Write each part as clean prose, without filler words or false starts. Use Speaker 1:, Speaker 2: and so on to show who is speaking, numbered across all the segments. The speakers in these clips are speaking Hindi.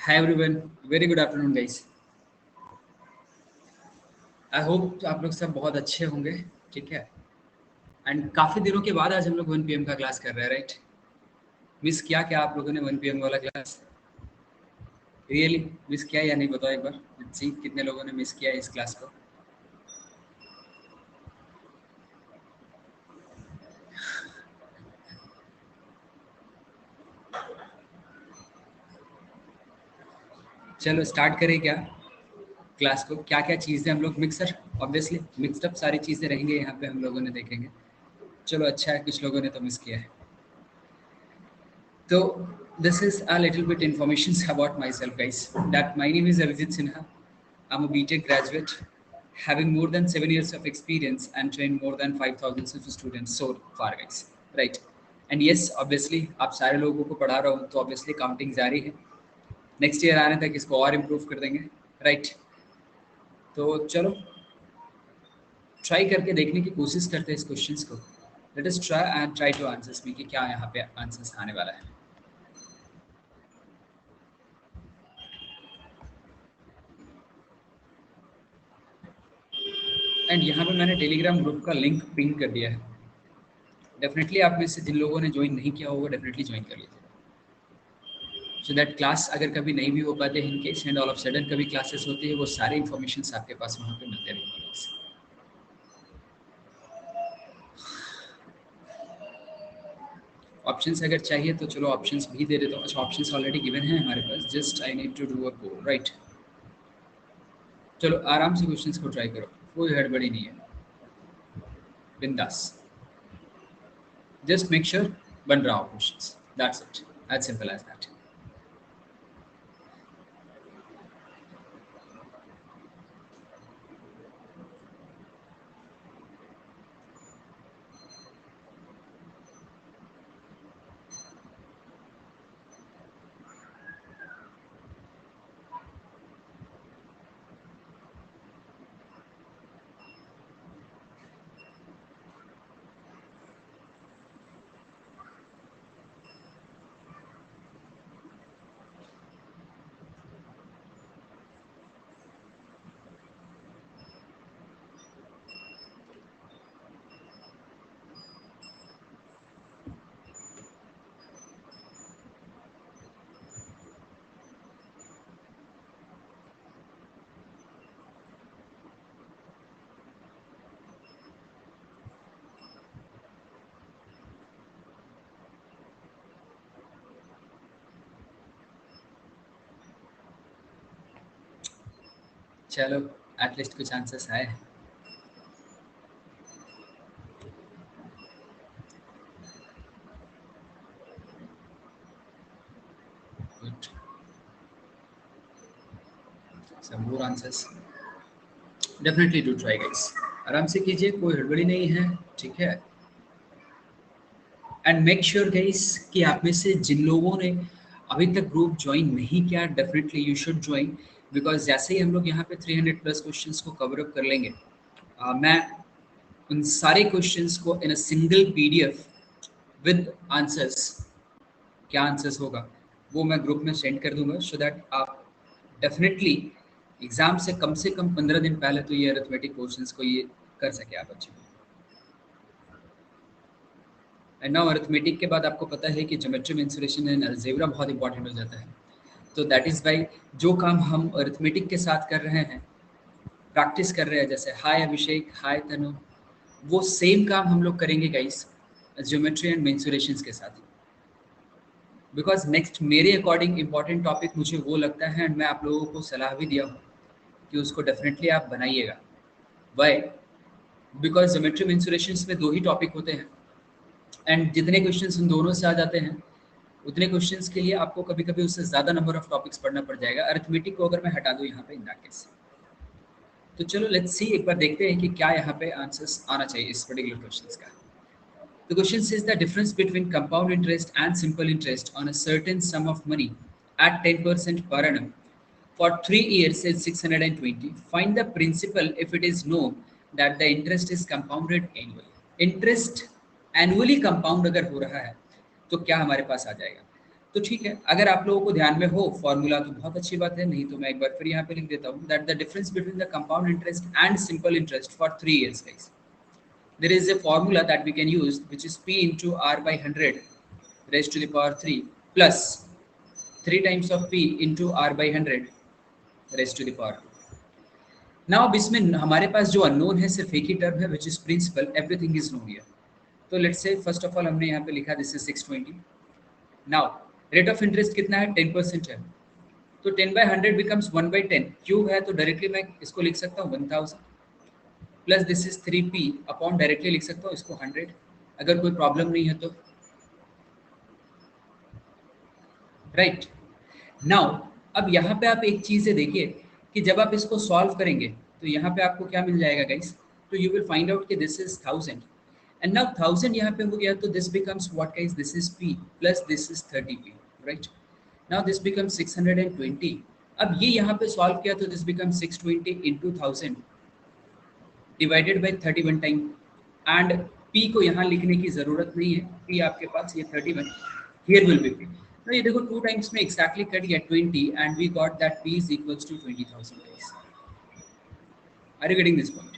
Speaker 1: Hi everyone, very good afternoon guys. I hope आप लोग सब बहुत अच्छे होंगे, ठीक है। एंड काफ़ी दिनों के बाद आज हम लोग 1 PM का क्लास कर रहे हैं, राइट। मिस किया क्या आप लोगों ने 1 PM वाला क्लास? रियली मिस किया या नहीं बताओ एक बार। लेट्स सी कितने लोगों ने मिस किया इस क्लास को। चलो स्टार्ट करें क्या क्लास को। क्या क्या चीज़ें हम लोग मिक्सर ऑब्वियसली मिक्सड अप सारी चीज़ें रहेंगे यहाँ पे, हम लोगों ने देखेंगे। चलो अच्छा है, कुछ लोगों ने तो मिस किया है। So this is a little bit information about myself, guys. That my name is Abhijit Sinha. I'm a BTech graduate, having more than 7 years of experience and trained more than 5,000 of students so far, guys. Right? And yes, obviously, आप सारे लोगों को पढ़ा रहा हूँ, तो obviously counting जारी है. Next year आने तक इसको और improve कर देंगे, right? तो चलो try करके देखने की कोशिश करते हैं इस questions को. Let us try and try to answers में कि क्या यहाँ पे answers आने वाला है. एंड यहाँ पे मैंने टेलीग्राम ग्रुप का लिंक पिन कर दिया है। डेफिनेटली आप में से जिन लोगों ने ज्वाइन नहीं किया होगा डेफिनेटली ज्वाइन कर लीजिए, सो दैट क्लास अगर कभी नहीं भी हो पाते in case and all of sudden कभी क्लासेस होती है, वो सारे इन्फॉर्मेशन आपके पास वहाँ पे मिलते रहेंगे। ऑप्शंस अगर चाहिए तो चलो ऑप्शंस भी दे देता हूँ। अच्छा ऑप्शंस ऑलरेडी गिवन है हमारे पास, just I need to do a code, right. चलो आराम से क्वेश्चंस को ट्राई करो, कोई हड़बड़ी नहीं है, बिंदास। जस्ट मेक श्योर बन रहा हो questions, that's it, as simple as that. चलो एटलीस्ट कुछ आंसर्स आए। Good, some more answers. Definitely do try guys, आराम से कीजिए, कोई हड़बड़ी नहीं है, ठीक है। एंड मेक श्योर गाइस कि आप में से जिन लोगों ने अभी तक ग्रुप ज्वाइन नहीं किया, definitely you should join, because जैसे ही हम लोग यहाँ पे 300 प्लस क्वेश्चंस को कवर अप कर लेंगे, मैं उन सारे क्वेश्चंस को in a single PDF with answers, क्या आंसर्स होगा वो मैं ग्रुप में सेंड कर दूंगा, सो दैट आप डेफिनेटली एग्जाम से कम 15 दिन पहले तो ये अरिथमेटिक क्वेश्चंस को ये कर सके आप अच्छे। एंड नाउ अरिथमेटिक के बाद आपको पता है कि ज्योमेट्री मेंसुरेशन एंड अलजेब्रा बहुत इंपॉर्टेंट हो जाता है, तो दैट इज़ वाई जो काम हम अरिथमेटिक के साथ कर रहे हैं, प्रैक्टिस कर रहे हैं, जैसे हाय अभिषेक, हाय तनु, वो सेम काम हम लोग करेंगे गाइस ज्योमेट्री एंड मेंसुरेशंस के साथ, बिकॉज नेक्स्ट मेरे अकॉर्डिंग इंपॉर्टेंट टॉपिक मुझे वो लगता है, एंड मैं आप लोगों को सलाह भी दिया हूँ कि उसको डेफिनेटली आप बनाइएगा। वाई? बिकॉज ज्योमेट्री मेंसुरेशंस में 2 ही टॉपिक होते हैं, एंड जितने क्वेश्चंस उन दोनों से आ जाते हैं उतने क्वेश्चंस के लिए आपको कभी कभी उससे ज़्यादा नंबर ऑफ टॉपिक्स पढ़ना पड़ जाएगा। अरिथमेटिक को अगर मैं हटा दूँ यहाँ पे इन दैट केस, तो चलो लेट्स सी, एक बार देखते हैं कि क्या यहाँ पे आंसर्स आना चाहिए इस पर्टिकुलर क्वेश्चंस का। The question says the difference between compound interest and simple interest on a certain sum of money at 10% per annum for 3 years is 620. Find the principal if it is known that the interest is compounded annually. Interest annually compound अगर हो रहा है तो क्या हमारे पास आ जाएगा? तो ठीक है, अगर आप लोगों को ध्यान में हो फॉर्मूला तो बहुत अच्छी बात है, नहीं तो मैं एक बार फिर यहाँ पे लिख देता हूँ that the difference between the compound interest and simple interest for 3 years guys, there is a formula that we can use which is p into r by 100 raised to the power 3 plus 3 times of p into r by 100 raised to the power 2. Now अब इसमें हमारे पास जो अननोन है सिर्फ एक ही टर्म है which is principal, everything is known here. तो let's say first of all हमने यहाँ पे लिखा this is 620. Now rate of interest कितना है, 10% है. तो 10/100 बिकम्स 1/10. क्यूब है तो डायरेक्टली मैं इसको लिख सकता हूँ 1000 plus this is 3p upon directly लिख सकता हूँ इसको 100, अगर कोई प्रॉब्लम नहीं है तो. राइट नाउ अब यहाँ पे आप एक चीज़ देखिए कि जब आप इसको सॉल्व करेंगे तो यहाँ पे आपको क्या मिल जाएगा गाइस, तो यू विल फाइंड आउट कि दिस इज 1000 एंड नाउ 1000 यहाँ पे हो गया तो this becomes what guys, this is p plus this is 30p. Right now this becomes 620. अब ये यहाँ पे सॉल्व किया तो this becomes 620 into 1000 divided by 31 time and p को यहाँ लिखने की जरूरत नहीं है, p आपके पास ये 31 here will be p. तो ये देखो 2 टाइम्स में एक्जैक्टली कट गया 20 and we got that p is equals to 20,000 guys. Are you getting this point?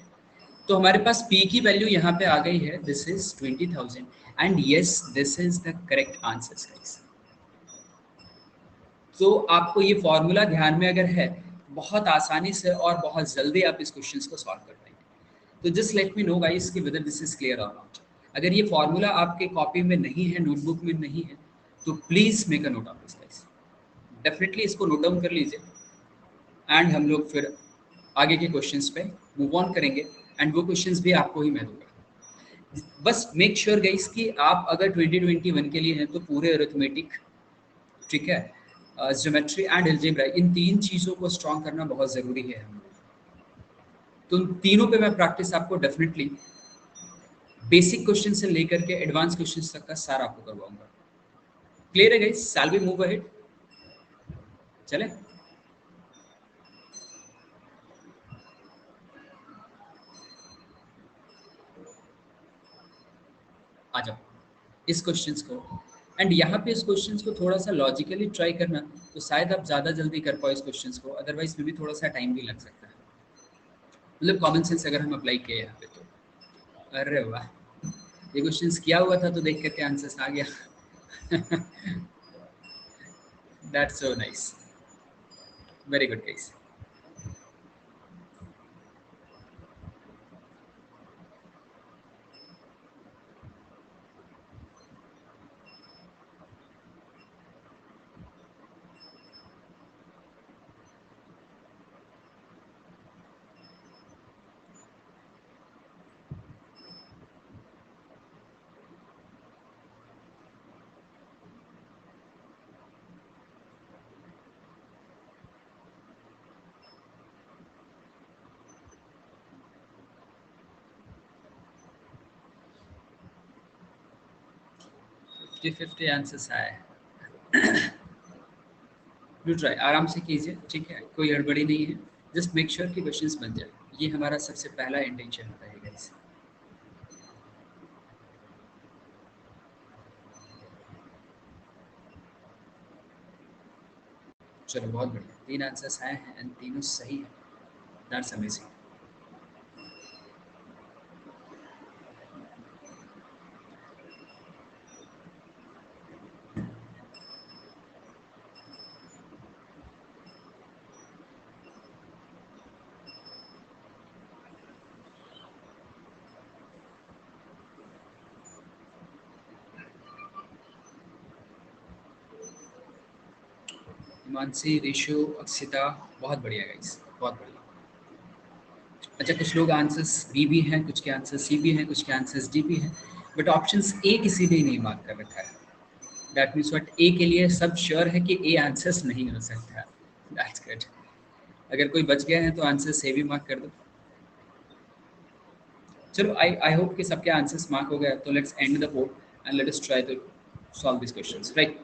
Speaker 1: तो हमारे पास p की वैल्यू यहाँ पे आ गई है, this is 20,000 and yes this is the correct answer guys. तो आपको ये फॉर्मूला ध्यान में अगर है बहुत आसानी से और बहुत जल्दी आप इस क्वेश्चंस को सॉल्व कर पाएंगे. तो just let me no guys कि वेदर दिस इज क्लियर और नॉट. अगर ये फॉर्मूला आपके कॉपी में नहीं है, नोटबुक में नहीं है, तो please make a note of this guys. Definitely इसको नोट डाउन कर लीजिए एंड हम लोग फिर आगे के क्वेश्चंस पे मूव ऑन करेंगे एंड वो क्वेश्चंस भी आपको ही मैं दूंगा. बस मेक श्योर गाइस कि आप अगर 2021 के लिए हैं तो पूरे अरिथमेटिक, ठीक है, ज्योमेट्री एंड अलजेब्रा, इन 3 चीज़ों को स्ट्रॉन्ग करना बहुत ज़रूरी है हम लोग. तो तीनों पे मैं प्रैक्टिस आपको डेफिनेटली बेसिक क्वेश्चन से लेकर के एडवांस क्वेश्चन तक का सारा आपको करवाऊंगा. क्लियर है guys? Shall we move ahead? चले आ जाओ इस क्वेश्चंस को एंड यहाँ पे इस क्वेश्चंस को थोड़ा सा लॉजिकली ट्राई करना तो शायद आप ज़्यादा जल्दी कर पाओ इस क्वेश्चंस को, अदरवाइज में भी थोड़ा सा टाइम भी लग सकता है. मतलब कॉमन सेंस अगर हम अप्लाई किए यहाँ पे तो. अरे वाह, ये क्वेश्चंस किया हुआ था तो देख करके आंसर्स आ गया. That's so nice, very good guys. Fifty answers आए. डू ट्राई, आराम से कीजिए, ठीक है, कोई हड़बड़ी नहीं है. जस्ट मेक श्योर कि क्वेश्चंस बन जाए, ये हमारा सबसे पहला इंटेंशन होता है गाइस. चलो बहुत बढ़िया, 3 आंसर्स आए हैं एंड तीनों सही है. That's amazing. मानसी, रिशु, अक्षिता, बहुत बढ़िया गाइस, बहुत बढ़िया. अच्छा, कुछ लोग आंसर्स बी भी हैं, कुछ के आंसर्स सी भी हैं, कुछ के आंसर्स डी भी हैं, बट ऑप्शंस ए किसी ने नहीं मार्क कर रखा है. दैट मीन्स व्हाट, ए के लिए सब श्योर है कि ए आंसर्स नहीं हो सकता. That's good. अगर कोई बच गया है तो आंसर से भी मार्क कर दो. चलो आई होप कि सबके आंसर्स मार्क हो गया. तो let's end the poll and let us try to solve this questions. Right,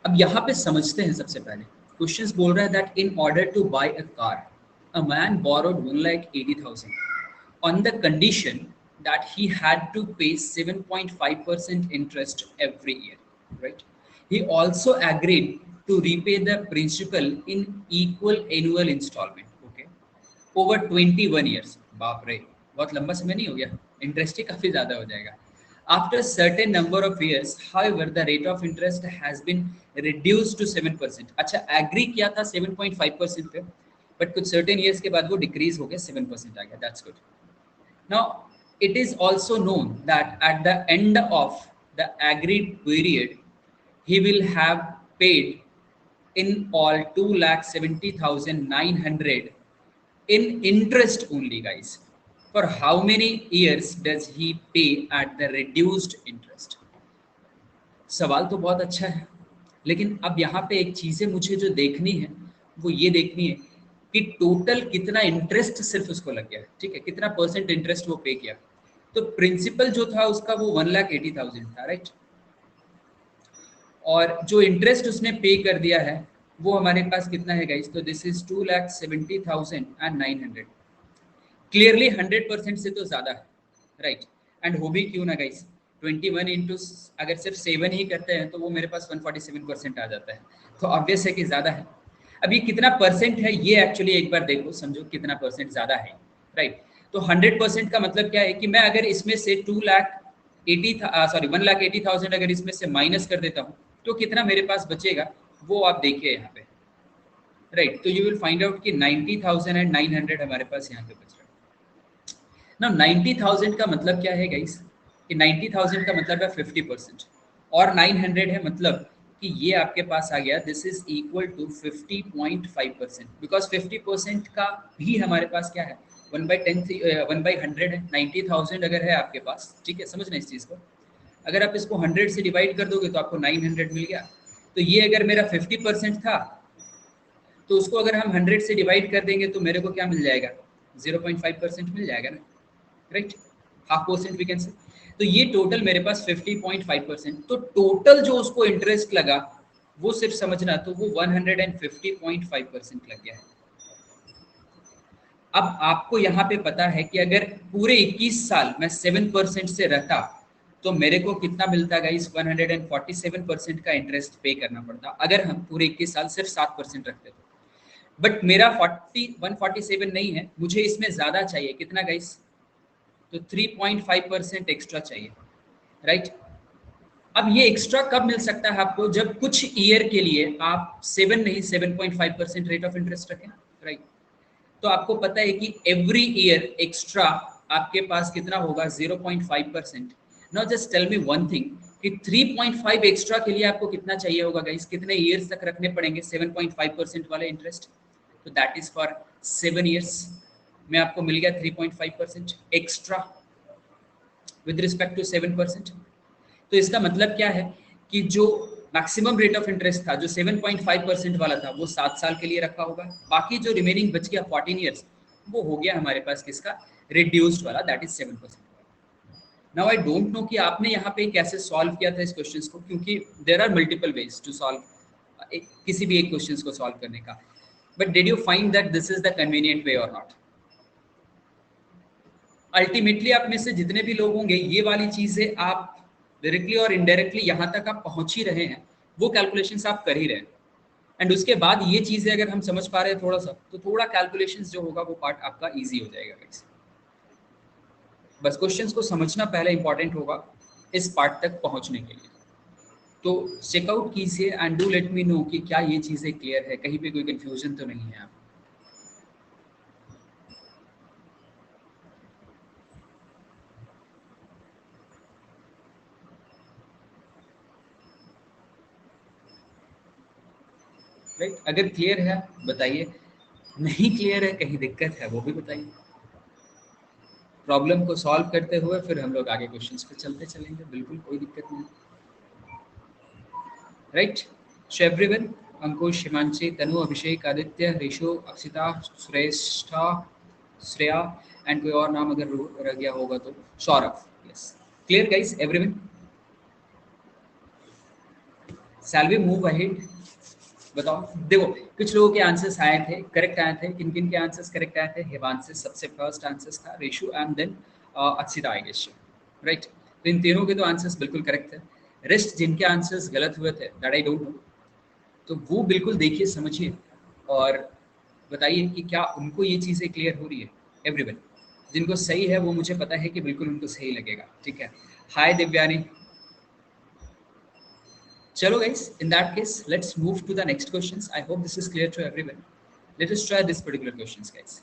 Speaker 1: अब यहाँ पे समझते हैं. सबसे पहले क्वेश्चंस बोल रहा है that in order to buy a car a man borrowed 1,80,000 on the condition that he had to pay 7.5% interest every year, right? He also agreed to repay the principal in equal annual installment, okay, over 21 years. बाप रे, बहुत लंबा समय नहीं हो गया? इंटरेस्ट ही काफी ज्यादा हो जाएगा. After certain number of years, however, the rate of interest has been reduced to 7%. अच्छा, agree किया था 7.5% पे, but कुछ certain years के बाद वो decrease हो गया 7% आ गया. That's good. Now, it is also known that at the end of the agreed period, he will have paid in all 2,70,900 in interest only, guys. For how many years does he pay at the reduced interest? सवाल तो बहुत अच्छा है, लेकिन अब यहाँ पे एक चीजें मुझे जो देखनी है वो ये देखनी है कि टोटल कितना इंटरेस्ट सिर्फ उसको लग गया, ठीक है, कितना परसेंट इंटरेस्ट वो पे किया. तो प्रिंसिपल जो था उसका वो 1,80,000 था, राइट, और जो इंटरेस्ट उसने पे कर दिया है वो हमारे पास कितना है गाइस? तो दिस इज 2,70,900. क्लियरली 100% से तो ज्यादा है, राइट, एंड हो भी क्यों ना गाइस, 21 इंटू अगर सिर्फ 7 ही करते हैं तो वो मेरे पास 147% आ जाता है, तो ऑब्वियस है कि ज्यादा है. अब ये कितना परसेंट है ये एक्चुअली एक बार देखो, समझो कितना परसेंट ज्यादा है, राइट. तो 100% का मतलब क्या है कि मैं अगर इसमें से 1,80,000 अगर इसमें से माइनस कर देता हूँ तो कितना मेरे पास बचेगा वो आप देखिए यहाँ पे, राइट. तो यू विल फाइंड आउट कि 90,900 हमारे पास यहाँ पे बच रहा है ना. 90,000 का मतलब क्या है गाइस कि 90,000 का मतलब है 50% और 900 है मतलब कि ये आपके पास आ गया, this is equal to 50.5%, because 50% का भी हमारे पास क्या है 1/100 है. 90,000 अगर है आपके पास, ठीक है, समझना इस चीज को, अगर आप इसको 100 से डिवाइड कर दोगे तो आपको 900 मिल गया. तो ये अगर मेरा 50% था तो उसको अगर हम 100 से डिवाइड कर देंगे तो मेरे को क्या मिल जाएगा? 0.5% मिल जाएगा ना, right, half percent we can say. तो ये टोटल मेरे पास 50.5%. तो टोटल जो उसको इंटरेस्ट लगा वो सिर्फ समझना, तो वो 150.5% लग गया है. अब आपको यहाँ पे पता है कि अगर पूरे 21 साल मैं 7% से रहता तो मेरे को कितना मिलता गाइस? 147% का इंटरेस्ट पे करना पड़ता अगर हम पूरे 21 साल सिर्फ 7% रखते तो. बट मेरा 147 नहीं है, मुझे इसमें ज्यादा चाहिए. कितना गाइस? तो 3.5% एक्स्ट्रा चाहिए, राइट. अब ये एक्स्ट्रा कब मिल सकता है आपको? जब कुछ ईयर के लिए आप 7 नहीं 7.5% रेट ऑफ इंटरेस्ट रखें, राइट. तो आपको पता है कि एवरी ईयर एक्स्ट्रा आपके पास कितना होगा? 0.5%. Now just tell me one thing कि 3.5 एक्स्ट्रा के लिए आपको कितना चाहिए होगा गाइस? कितने ईयर्स तक रखने पड़ेंगे 7.5% वाले इंटरेस्ट? तो दैट इज फॉर 7 ईयर्स में आपको मिल गया 3.5% एक्स्ट्रा विद रिस्पेक्ट टू 7%. तो इसका मतलब क्या है कि जो मैक्सिमम रेट ऑफ इंटरेस्ट था जो 7.5% वाला था वो 7 साल के लिए रखा होगा, बाकी जो रिमेनिंग बच गया 14 ईयर्स वो हो गया हमारे पास किसका? रिड्यूस्ड वाला, that is 7%. Now I don't know कि आपने यहाँ पे कैसे सॉल्व किया था इस क्वेश्चन को, क्योंकि there are multiple ways to solve किसी भी एक क्वेश्चन को सॉल्व करने का. But did you find that this is the convenient way और नॉट? अल्टीमेटली आप में से जितने भी लोग होंगे ये वाली चीजें आप डायरेक्टली और इनडायरेक्टली यहाँ तक आप पहुंच ही रहे हैं, वो कैलकुलेशंस आप कर ही रहे हैं. एंड उसके बाद ये चीजें अगर हम समझ पा रहे हैं थोड़ा सा, तो थोड़ा कैलकुलेशंस जो होगा वो पार्ट आपका इजी हो जाएगा गाइस. बस क्वेश्चंस को समझना पहले इंपॉर्टेंट होगा इस पार्ट तक पहुंचने के लिए. तो चेकआउट कीजिए and do let me no कि क्या ये चीजें क्लियर है, कहीं पे कोई कंफ्यूजन तो नहीं है आप. राइट, अगर क्लियर है बताइए, नहीं क्लियर है कहीं दिक्कत है वो भी बताइए. प्रॉब्लम को सॉल्व करते हुए फिर हम लोग आगे क्वेश्चंस पे चलते चलेंगे, बिल्कुल कोई दिक्कत नहीं. Right, so everyone, Ankush, Himanshi, Tanu, Abhishek, Aditya, Rishu, Akshita, Shreshtha, Shreya and कोई और नाम अगर रह गया होगा तो Saurabh. Yes, clear guys everyone? Shall we move ahead? बताओ. देखो कुछ लोगों के आंसर्स आए थे, करेक्ट आए थे. किन किन के आंसर्स करेक्ट आए थे? हिमांशु सबसे फर्स्ट आंसर्स था, Reshu and then Akshita I guess, right. तो इन तीनों के तो आंसर्स बिल्कुल करेक्ट थे. रेस्ट जिनके आंसर्स गलत हुए थे दैट आई डोंट नो, तो वो बिल्कुल देखिए समझिए और बताइए कि क्या उनको ये चीज़ें क्लियर हो रही है। एवरीवन जिनको सही है वो मुझे पता है कि बिल्कुल उनको सही लगेगा, ठीक है। हाय दिव्यानी। चलो guys, in that case let's move to the next questions. I hope this is clear to everyone. Let us try this particular questions guys,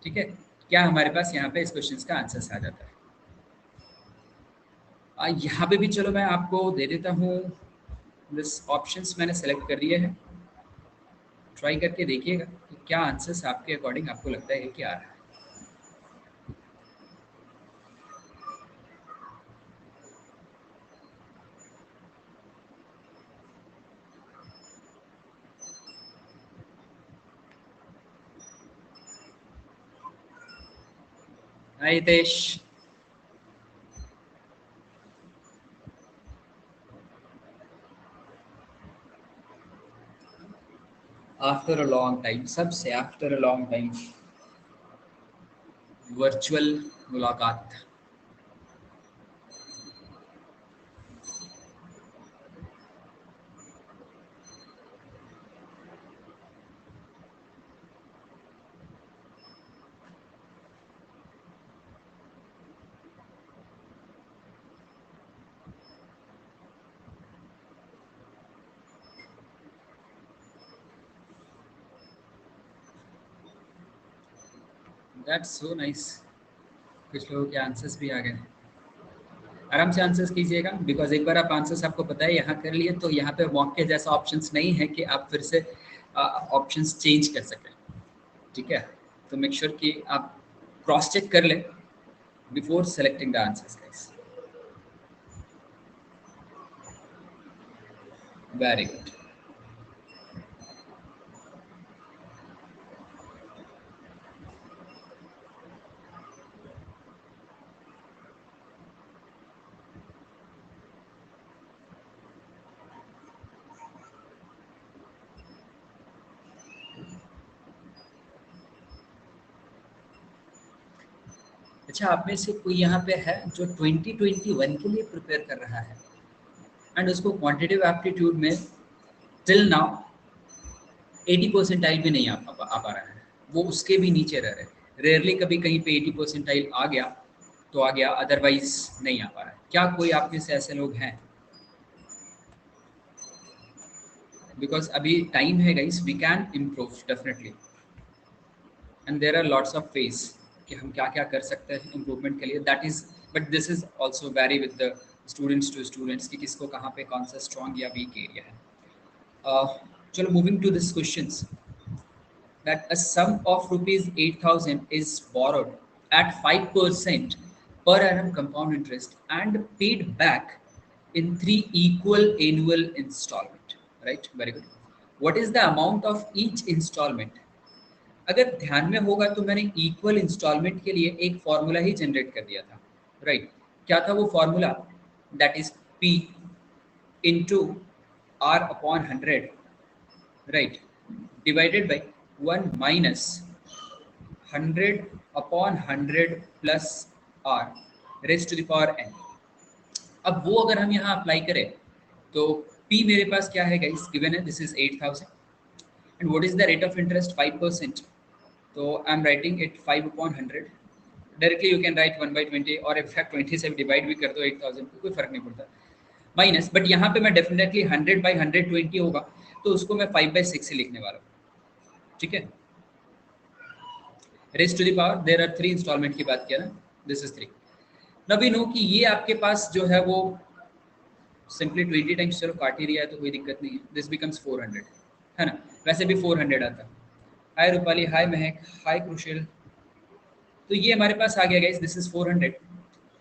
Speaker 1: ठीक है। क्या हमारे पास यहाँ पे इस क्वेश्चंस का आंसर आ जाता है? यहाँ पे भी चलो मैं आपको दे देता हूँ, दिस ऑप्शंस मैंने सेलेक्ट कर दिए हैं। ट्राई करके देखिएगा कि क्या आंसर्स आपके अकॉर्डिंग आपको लगता है कि आ रहा है। Hi Hitesh. After a long time, सबसे after a long time virtual मुलाकात। That's so nice. कुछ लोगों के आंसर्स भी आ गए। आराम से आंसर्स कीजिएगा बिकॉज एक बार आप आंसर्स आपको पता है यहाँ कर लिए तो यहाँ पे मॉक के जैसा ऑप्शंस नहीं है कि आप फिर से ऑप्शंस चेंज कर सकें, ठीक है। तो मेक श्योर कि आप क्रॉस चेक कर लें before selecting the answers guys. Very good. अच्छा, आप में से कोई यहाँ पे है जो 2021 के लिए प्रिपेयर कर रहा है एंड उसको क्वांटिटेटिव एप्टीट्यूड में टिल नाउ 80 परसेंटाइल भी नहीं आ पा रहा है, वो उसके भी नीचे रह रहे। रेयरली कभी कहीं पे 80 परसेंटाइल आ गया तो आ गया, अदरवाइज नहीं आ पा रहा है। क्या कोई आप में से ऐसे लोग हैं? बिकॉज अभी टाइम है guys, we can improve definitely and there are lots of ways कि हम क्या क्या कर सकते हैं इम्प्रूवमेंट के लिए। That is, but this is also very with the students to students कि किसको कहाँ पे कौन सा स्ट्रॉन्ग या वीक एरिया है। चलो moving to this questions, that a sum of rupees 8,000 is borrowed at 5% per annum compound interest and paid back in three equal annual installment, right? Very good. What is the amount of each installment? अगर ध्यान में होगा तो मैंने इक्वल इंस्टॉलमेंट के लिए एक फॉर्मूला ही जनरेट कर दिया था, राइट? क्या था वो formula? That is P into R upon 100, right, divided by 1 minus 100 upon 100 plus r raised to the power n। अब वो अगर हम यहाँ अप्लाई करें तो p मेरे पास क्या है गाइस, गिवन है, this is 8,000 and what is the rate of interest 5%। तो I am writing it 5 upon 100। Directly you can write 1/20 और इनफैक्ट 20 से डिवाइड भी कर दो 8,000 को, कोई फर्क नहीं पड़ता। माइनस, बट यहाँ पे मैं डेफिनेटली 100/120 होगा तो उसको मैं 5/6 से लिखने वाला हूँ, ठीक है। Rest to the power, there are 3 installment की बात किया ना, this is 3। Now we know कि ये आपके पास जो है वो सिंपली 20 टाइम्स चलो काट ही दिया है तो कोई दिक्कत नहीं है, दिस बिकम्स 400, है ना। वैसे भी 400 आता। हाय रूपाली, हाय महक, हाय क्रुशल। तो ये हमारे पास आ गया guys, this is 400।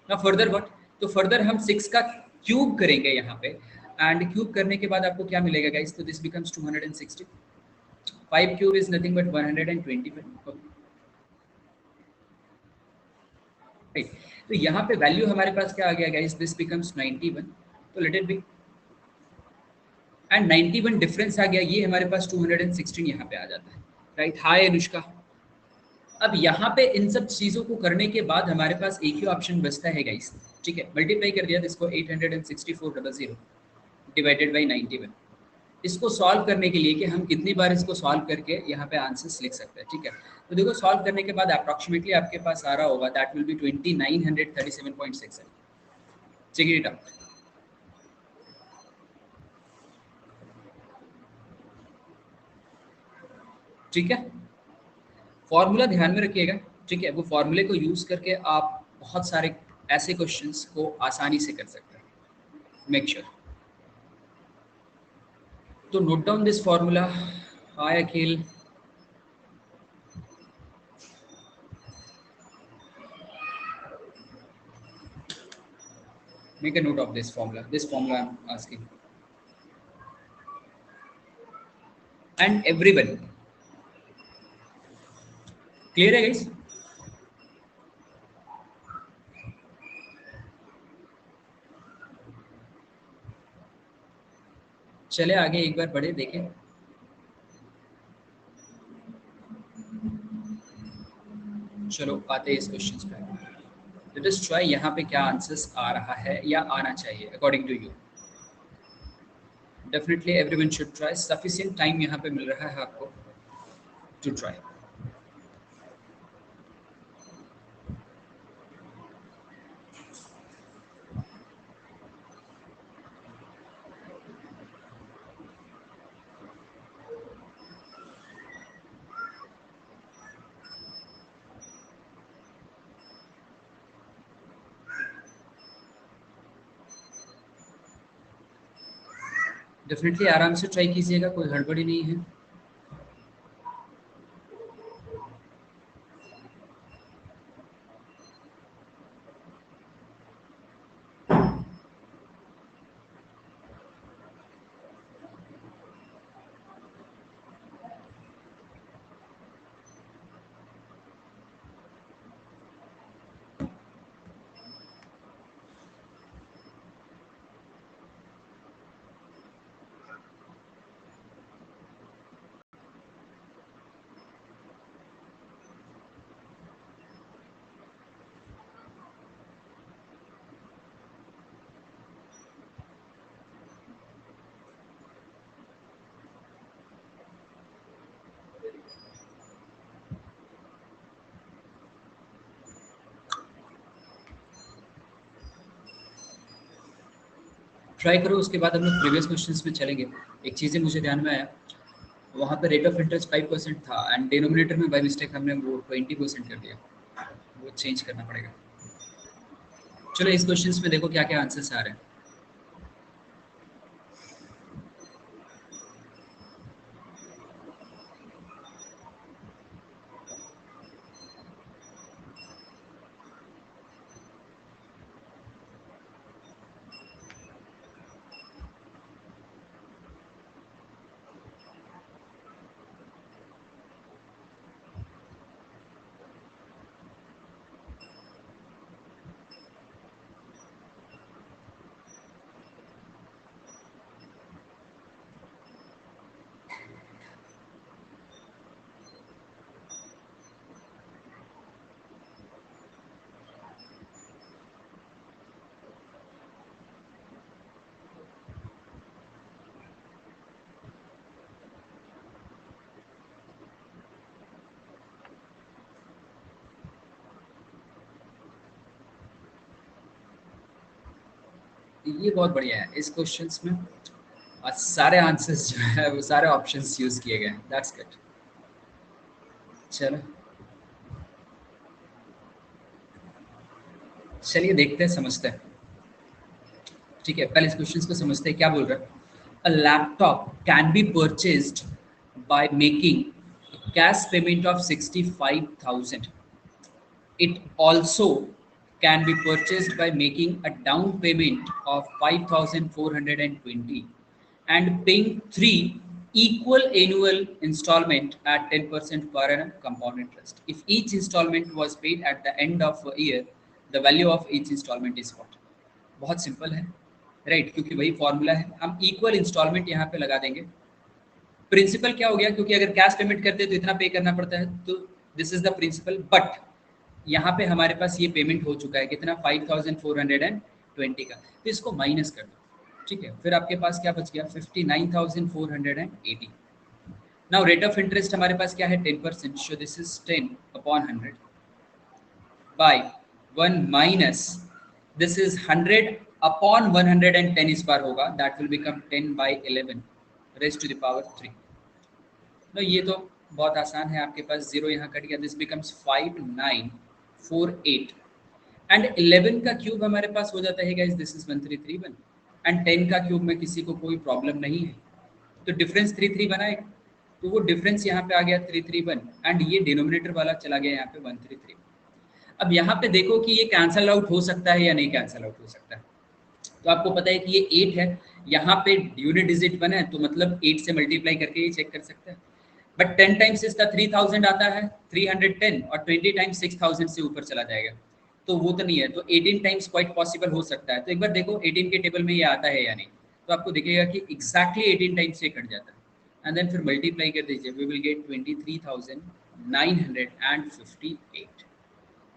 Speaker 1: Now further what? तो फर्दर हम 6 का क्यूब करेंगे यहाँ पे एंड क्यूब करने के बाद आपको क्या मिलेगा गाइस? तो this becomes 260। 5 cube is nothing but 125। Right, तो यहाँ पे वैल्यू हमारे पास क्या आ गया गाइस? This becomes 91। तो let it be, and 91 difference आ गया, ये हमारे पास 216 यहाँ पे आ जाता है, राइट। हाय अनुष्का। अब यहाँ पे इन सब चीज़ों को करने के बाद हमारे पास एक ही ऑप्शन बचता है गाइस, ठीक है, मल्टीप्लाई कर दिया तो इसको 864,000 डिवाइडेड बाई 91। इसको सॉल्व करने के लिए कि हम कितनी बार इसको सॉल्व करके यहाँ पे आंसर्स लिख सकते हैं, ठीक है। तो देखो सॉल्व करने के बाद अप्रॉक्सीमेटली आपके पास आ रहा होगा, that will be 2937.67। Check it out. ठीक है, फॉर्मूला ध्यान में रखिएगा, ठीक है। वो फॉर्मूले को यूज करके आप बहुत सारे ऐसे क्वेश्चंस को आसानी से कर सकते हैं। मेक श्योर तो note down this formula. Hi Akhil, make a note of this formula. This formula I'm asking. And everyone, clear है guys? चले आगे एक बार बढ़े देखें। चलो आते हैं इस क्वेश्चन पे। लेट अस ट्राई यहाँ पे क्या आंसर्स आ रहा है या आना चाहिए according to you. Definitely everyone should try. Sufficient time यहाँ पे मिल रहा है आपको टू ट्राई। डेफिनेटली आराम से ट्राई कीजिएगा, कोई हड़बड़ी नहीं है। ट्राई करो, उसके बाद हम लोग प्रीवियस क्वेश्चंस में चलेंगे। एक चीज़ें मुझे ध्यान में आया, वहाँ पे रेट ऑफ इंटरेस्ट 5% था एंड डिनोमिनेटर में बाय मिस्टेक हमने वो 20% कर दिया, वो चेंज करना पड़ेगा। चलो इस क्वेश्चंस में देखो क्या क्या आंसर्स आ रहे हैं। ये बहुत बढ़िया है, इस क्वेश्चंस में सारे आंसर्स जो है वो सारे ऑप्शंस यूज किए गए हैं। That's good. चलो चलिए देखते हैं, समझते हैं। ठीक है, पहले इस क्वेश्चंस को समझते हैं क्या बोल रहा है। A laptop can be purchased by making cash payment of 65,000। It also can be purchased by making a down payment of 5,420 and paying 3 equal annual installment at 10% per annum compound interest. If each installment was paid at the end of a year, the value of each installment is what? बहुत सिंपल है, राइट, क्योंकि वही फॉर्मूला है। हम इक्वल इंस्टॉलमेंट यहाँ पे लगा देंगे। प्रिंसिपल क्या हो गया, क्योंकि अगर कैश पेमेंट करते हैं तो इतना पे करना पड़ता है, तो this is the principle. But यहाँ पे हमारे पास ये पेमेंट हो चुका है कितना 5420 का, तो इसको माइनस कर दो, ठीक है। फिर आपके पास क्या बच गया 59,480। नाउ रेट ऑफ इंटरेस्ट हमारे पास क्या है 10%, so this is 10/100 by 1 minus this is 100/110 इस बार होगा, that will become 10/11 raise to the power 3। तो ये तो बहुत आसान है, आपके पास जीरो यहाँ कट गया, दिस बिकम्स 5948 एंड 11 का क्यूब हमारे पास हो जाता है गाइस, दिस इज 1331 एंड 10 का क्यूब में किसी को कोई प्रॉब्लम नहीं है, तो डिफरेंस 331 आएगा, तो वो डिफरेंस यहाँ पे आ गया 331 एंड ये डिनोमिनेटर वाला चला गया यहाँ पे 133। अब यहाँ पे देखो कि ये कैंसल आउट हो सकता है या नहीं कैंसल आउट हो सकता है, तो आपको पता है कि ये 8 है, यहाँ पे यूनिट डिजिट 1 है, तो मतलब 8 से मल्टीप्लाई करके ये चेक कर सकते हैं। बट 10 टाइम्स इसका 3000 आता है 310 और 20 टाइम्स 6000 से ऊपर चला जाएगा, तो वो तो नहीं है, तो 18 टाइम्स क्वाइट पॉसिबल हो सकता है। तो एक बार देखो 18 के टेबल में ये आता है या नहीं, तो आपको दिखेगा कि एग्जैक्टली 18 टाइम्स ये कट जाता है एंड देन फिर मल्टीप्लाई कर दीजिए, we will get 23,958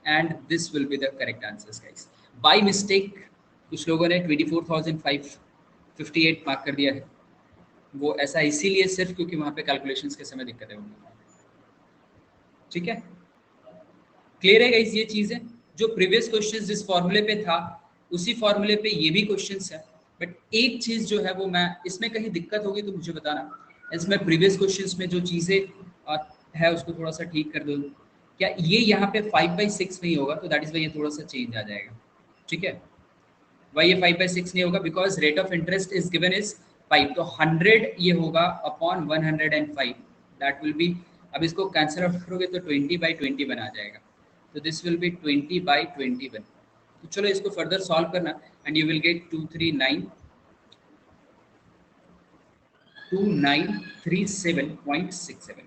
Speaker 1: and this will be the correct answers guys. By mistake कुछ लोगों ने 24,558 मार्क कर दिया है, वो ऐसा इसीलिए सिर्फ क्योंकि वहां पे कैलकुलेशंस के समय दिक्कतें होंगी, ठीक है। क्लियर है गाइस ये चीजें, जो प्रीवियस क्वेश्चंस जिस फॉर्मूले पे था उसी फॉर्मूले पे ये भी क्वेश्चंस है, बट एक चीज जो है वो मैं इसमें कहीं दिक्कत होगी तो मुझे बताना, इसमें प्रीवियस क्वेश्चंस में जो चीजें है उसको थोड़ा सा ठीक कर दो। क्या ये यहाँ पे 5/6 नहीं होगा, तो दैट इज वाई ये थोड़ा सा चेंज आ जाएगा, ठीक है। वाई ये 5/6 नहीं होगा because rate of interest is given is 5, तो 100 ये होगा अपॉन 105, दैट विल बी, अब इसको कैंसिल आउट करोगे तो 20/21 आ जाएगा, तो दिस विल बी 20/21। तो चलो इसको फर्दर सॉल्व करना एंड यू विल गेट 2937.67।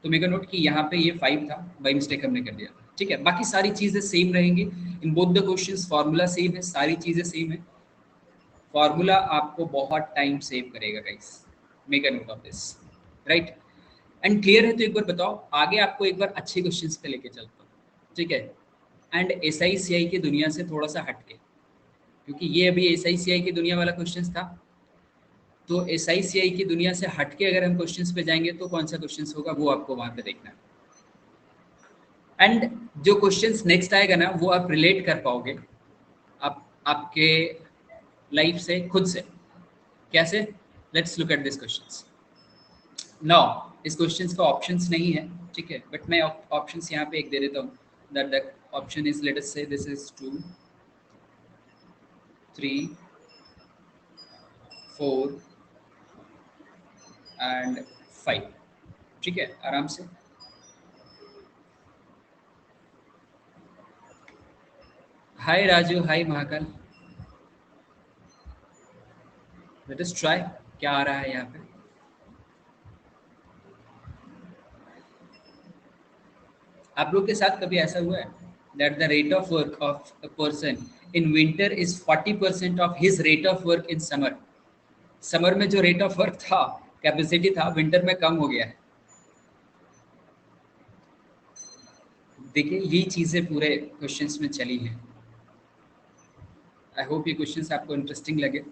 Speaker 1: तो मेगा नोट कि यहाँ पे ये 5 था, बाई मिस्टेक हमने कर दिया, ठीक है। बाकी सारी चीजें सेम रहेंगी in both the questions, formula same है, सारी चीजें सेम है, फार्मूला आपको बहुत टाइम सेव करेगा guys, make a note of this, right. And clear है, तो एक बार बताओ आगे आपको एक बार अच्छे क्वेश्चंस पे लेके चलता हूँ, ठीक है। एंड SICI की दुनिया से थोड़ा सा हटके, क्योंकि ये अभी SICI की दुनिया वाला क्वेश्चंस था, तो SICI की दुनिया से हटके अगर हम क्वेश्चंस पे जाएंगे तो कौन सा क्वेश्चंस होगा वो आपको वहां पे देखना है। एंड जो क्वेश्चंस नेक्स्ट आएगा ना वो आप रिलेट कर पाओगे आप आपके लाइफ से खुद से, कैसे, let's look at this questions. Now इस क्वेश्चंस का ऑप्शंस नहीं है, ठीक है, बट मैं ऑप्शंस यहाँ पे एक दे देता हूँ, that the option is, let us से दिस इज 2 3 4 एंड 5, ठीक है, आराम से। हाय राजू, हाय महाकाल, लेट अस ट्राई, क्या आ रहा है यहाँ पे। आप लोग के साथ कभी ऐसा हुआ है that the rate of work of a person in winter is 40% of his rate of work in summer, summer में जो रेट ऑफ वर्क था, कैपेसिटी था, विंटर में कम हो गया है। देखिए ये चीज़ें पूरे क्वेश्चंस में चली हैं, आई होप ये क्वेश्चंस आपको इंटरेस्टिंग लगे।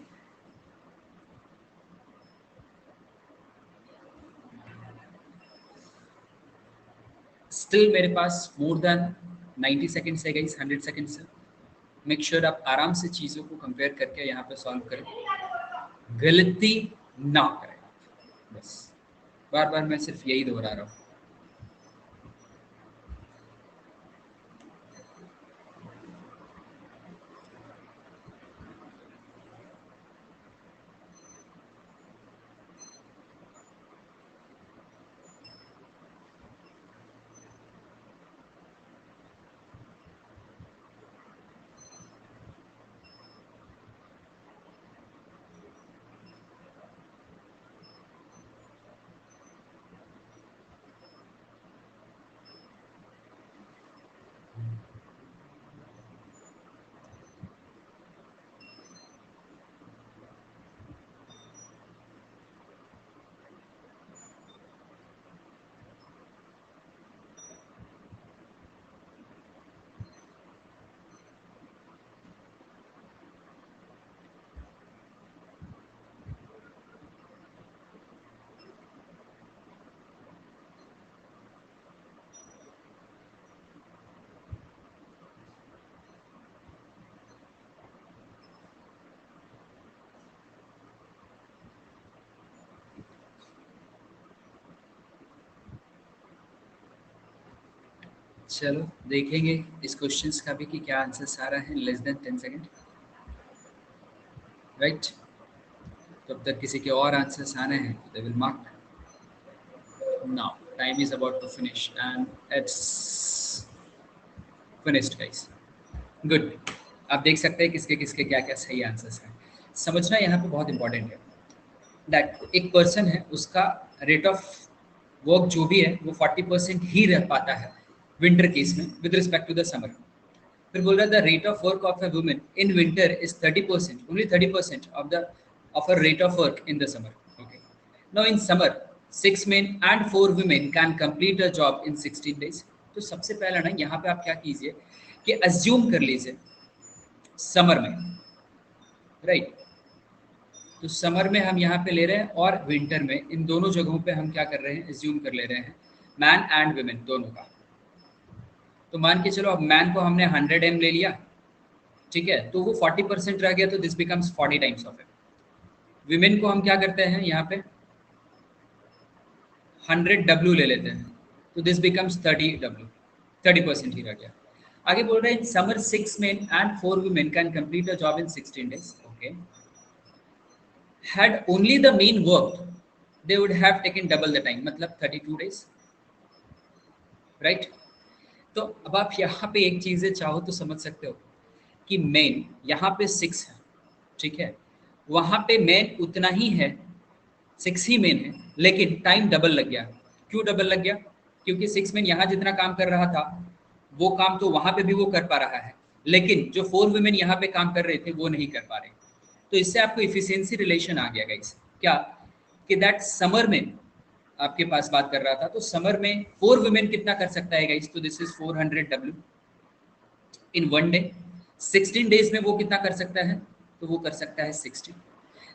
Speaker 1: स्टिल मेरे पास मोर देन 90 सेकेंड्स है गाइस, 100 सेकेंड्स है, मेक श्योर आप आराम से चीज़ों को कंपेयर करके यहाँ पे सॉल्व करें, गलती ना करें, बस बार बार मैं सिर्फ यही दोहरा रहा हूँ। चलो देखेंगे इस क्वेश्चंस का भी कि क्या आंसर्स आ रहा है। Less than 10 second, right. तब तक किसी के और आंसर्स आने हैं तो they will mark. Now time is about to finish and it's finished guys. Good. आप देख सकते हैं किसके किसके क्या क्या सही आंसर्स हैं। समझना यहाँ पे बहुत इंपॉर्टेंट है दैट एक पर्सन है, उसका रेट ऑफ वर्क जो भी है वो 40% ही रह पाता है विंटर केस में with respect to the summer. फिर बोल रहा है the rate of work of a woman in winter is 30%, only 30% of a rate of work in the summer. Okay, now in summer 6 men and 4 women can complete a job in 16 days। तो सबसे पहला ना यहाँ पे आप क्या कीजिए कि अज्यूम कर लीजिए समर में, राइट। तो समर में हम यहाँ पे ले रहे हैं और विंटर में, इन दोनों जगहों पे हम क्या कर रहे हैं, एज्यूम कर ले रहे हैं मैन एंड वुमेन दोनों का। तो मान के चलो अब मैन को हमने 100 m ले लिया, ठीक है, तो वो 40% रह गया, तो this becomes 40 times of it. Women को हम क्या करते हैं यहाँ पे 100 W ले लेते हैं, तो दिस बिकम्स 30 W, 30% ही रह गया। आगे बोल रहे हैं summer 6 men and 4 women can complete a job in 16 days। Okay, had only the men worked they would have taken double the time, मतलब 32 days, राइट। तो अब आप यहाँ पे एक चीज़ें चाहो तो समझ सकते हो कि मेन यहाँ पे 6 है, ठीक है, वहाँ पे मेन उतना ही है, 6 ही मेन है, लेकिन टाइम डबल लग गया। क्यों डबल लग गया? क्योंकि 6 मेन यहाँ जितना काम कर रहा था वो काम तो वहाँ पे भी वो कर पा रहा है, लेकिन जो 4 वुमेन यहाँ पे काम कर रहे थे वो नहीं कर पा रहे। तो इससे आपको इफिशियंसी रिलेशन आ गया गाइस, क्या कि दैट समर में आपके पास बात कर रहा था, तो समर में 4 वुमेन कितना कर सकता है गाइस, तो this is 400 W in one day. 16 days में वो कितना कर सकता है, तो वो कर सकता है 60।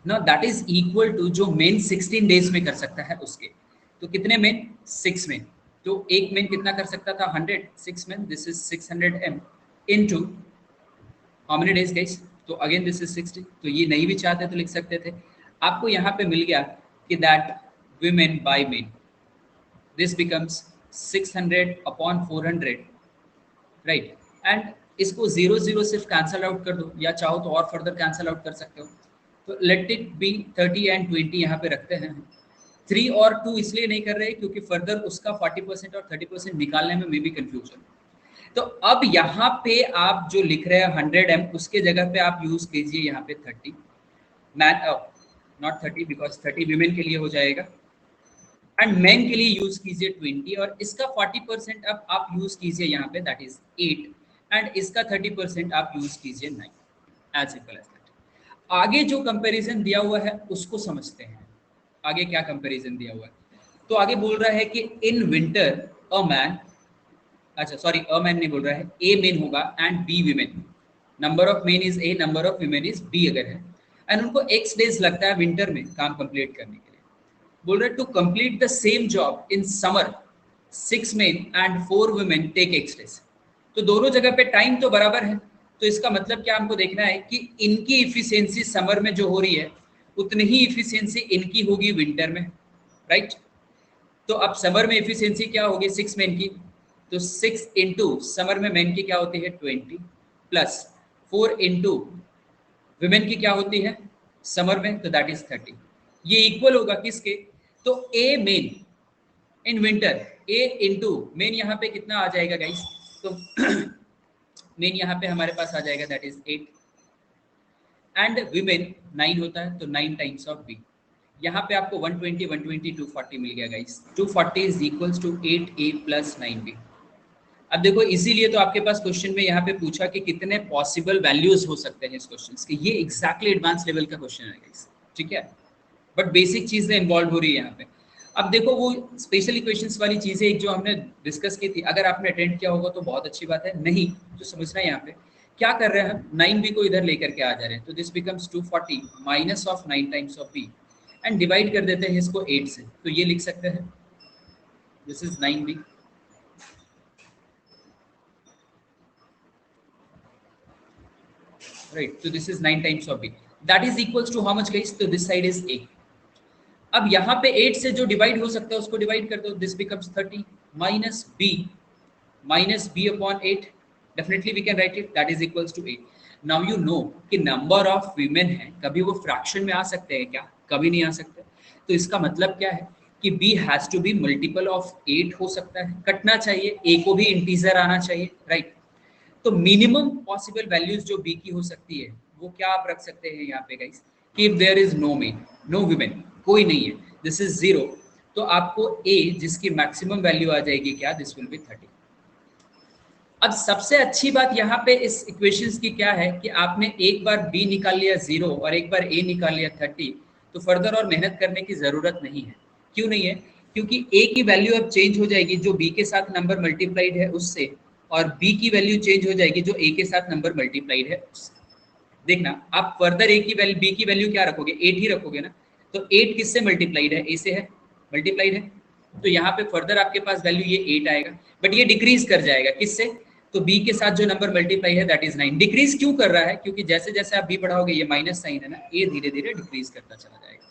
Speaker 1: Now that is equal to जो मेन 16 डेज में कर सकता है उसके। तो कितने मेन, 6 मेन, तो एक मेन कितना कर सकता था 100, 6 main, this is 600 M into how many days guys, तो अगेन दिस इज 60। तो ये नहीं भी चाहते तो लिख सकते थे। आपको यहाँ पे मिल गया कि that women by men, this becomes 600 upon 400, right. And इसको 0 0 सिर्फ कैंसल आउट कर दो, या चाहो तो और फर्दर कैंसल आउट कर सकते हो। तो लेट इट बी 30 एंड 20 यहाँ पे रखते हैं। 3 और 2 इसलिए नहीं कर रहे क्योंकि फर्दर उसका 40% और 30% निकालने में मे बी कंफ्यूजन। तो अब यहाँ पे आप जो लिख रहे हैं 100 M, उसके जगह पे आप यूज कीजिए यहाँ पे 30 मैन, नॉट 30 बिकॉज 30 विमेन के लिए हो जाएगा, एंड मेन के लिए यूज कीजिए 20, और इसका 40% अब आप यूज कीजिए यहाँ पे दैट इज 8, एंड इसका 30% आप यूज कीजिए 9, एज सिंपल एज दैट। आगे जो कंपैरिजन दिया हुआ है उसको समझते हैं। आगे क्या कंपैरिजन दिया हुआ है, तो आगे बोल रहा है कि इन विंटर अ मैन, अच्छा सॉरी अ मैन नहीं बोल रहा है, ए मेन होगा and B women. Number of men is A, number of women is B अगर है, एंड उनको एक्स डेज लगता है विंटर में काम कंप्लीट करने के लिए। बोल रहे to complete the same job in summer 6 men and 4 women take X days. तो दोनों जगह पे टाइम तो बराबर है, तो इसका मतलब क्या हमको देखना है कि इनकी इफिशियंसी समर में जो हो रही है उतनी ही इफिशियंसी इनकी होगी विंटर में, राइट। तो अब समर में इफिशियंसी क्या होगी 6 men की, तो 6 इंटू समर में मैन की क्या होती है 20 प्लस 4 इंटू विमेन की क्या होती है समर में, तो दैट इज 30। ये इक्वल होगा किसके, तो A main in winter, A into main यहाँ पे कितना आ जाएगा गाइस, तो मेन यहाँ पे हमारे पास आ जाएगा दैट इज 8, एंड विमेन 9 होता है, तो 9 टाइम्स ऑफ बी। यहाँ पे आपको 120 120 240 मिल गया guys. 240 is equals to 8A plus 9B। अब देखो इसीलिए तो आपके पास क्वेश्चन में यहाँ पे पूछा कि कितने पॉसिबल वैल्यूज हो सकते हैं इस क्वेश्चन के। ये एग्जैक्टली एडवांस लेवल का क्वेश्चन है गाइस, ठीक है, बट बेसिक चीजें इन्वॉल्व हो रही है यहाँ पे। अब देखो वो स्पेशल इक्वेशंस वाली चीजें एक जो हमने डिस्कस की थी, अगर आपने अटेंड किया होगा तो बहुत अच्छी बात है, नहीं तो समझना है यहाँ पे क्या कर रहे हैं हम, 9B को इधर लेकर के आ जा रहे हैं, तो this becomes 240 minus of 9 times of B, and divide कर देते हैं इसको 8 से, तो ये लिख सकते हैं दिस इज 9B, राइट। तो this is 9 times of B, that is equals to how much guys, तो दिस साइड इज 8। अब यहाँ पे 8 से जो डिवाइड हो सकता है उसको डिवाइड कर दो, this becomes 30 minus B, minus b upon 8, definitely we can write it, that is equals to 8. Now you know कि number of women है, कभी वो fraction में आ सकते हैं क्या? कभी नहीं आ सकते. तो इसका मतलब क्या है कि b has to be multiple of 8 हो सकता है, कटना चाहिए, a को भी इंटीजर आना चाहिए, राइट. तो मिनिमम पॉसिबल वैल्यूज जो b की हो सकती है वो क्या आप रख सकते हैं यहाँ पे गाइस कि if there is no men no women, कोई नहीं है, दिस इज 0, तो आपको a जिसकी मैक्सिमम वैल्यू आ जाएगी क्या, दिस विल बी 30. अब सबसे अच्छी बात यहाँ पे इस इक्वेशंस की क्या है कि आपने एक बार b निकाल लिया 0 और एक बार a निकाल लिया 30, तो फर्दर और मेहनत करने की जरूरत नहीं है. क्यों नहीं है? क्योंकि a की वैल्यू अब चेंज हो जाएगी जो b के साथ नंबर मल्टीप्लाइड है उससे, और b की वैल्यू चेंज हो जाएगी जो a के साथ नंबर मल्टीप्लाइड है उससे. देखना आप फर्दर a की वैल्यू b की वैल्यू क्या रखोगे, 8 ही रखोगे ना. तो 8 किससे मल्टीप्लाइड है, a से है, मल्टीप्लाइड है. तो यहाँ पे फर्दर आपके पास वैल्यू ये 8 आएगा, बट ये डिक्रीज कर जाएगा किससे, तो b के साथ जो नंबर मल्टीप्लाई है दैट इज 9. डिक्रीज क्यों कर रहा है, क्योंकि जैसे जैसे आप b बढ़ाओगे ये माइनस साइन है ना, ये धीरे धीरे डिक्रीज करता चला जाएगा.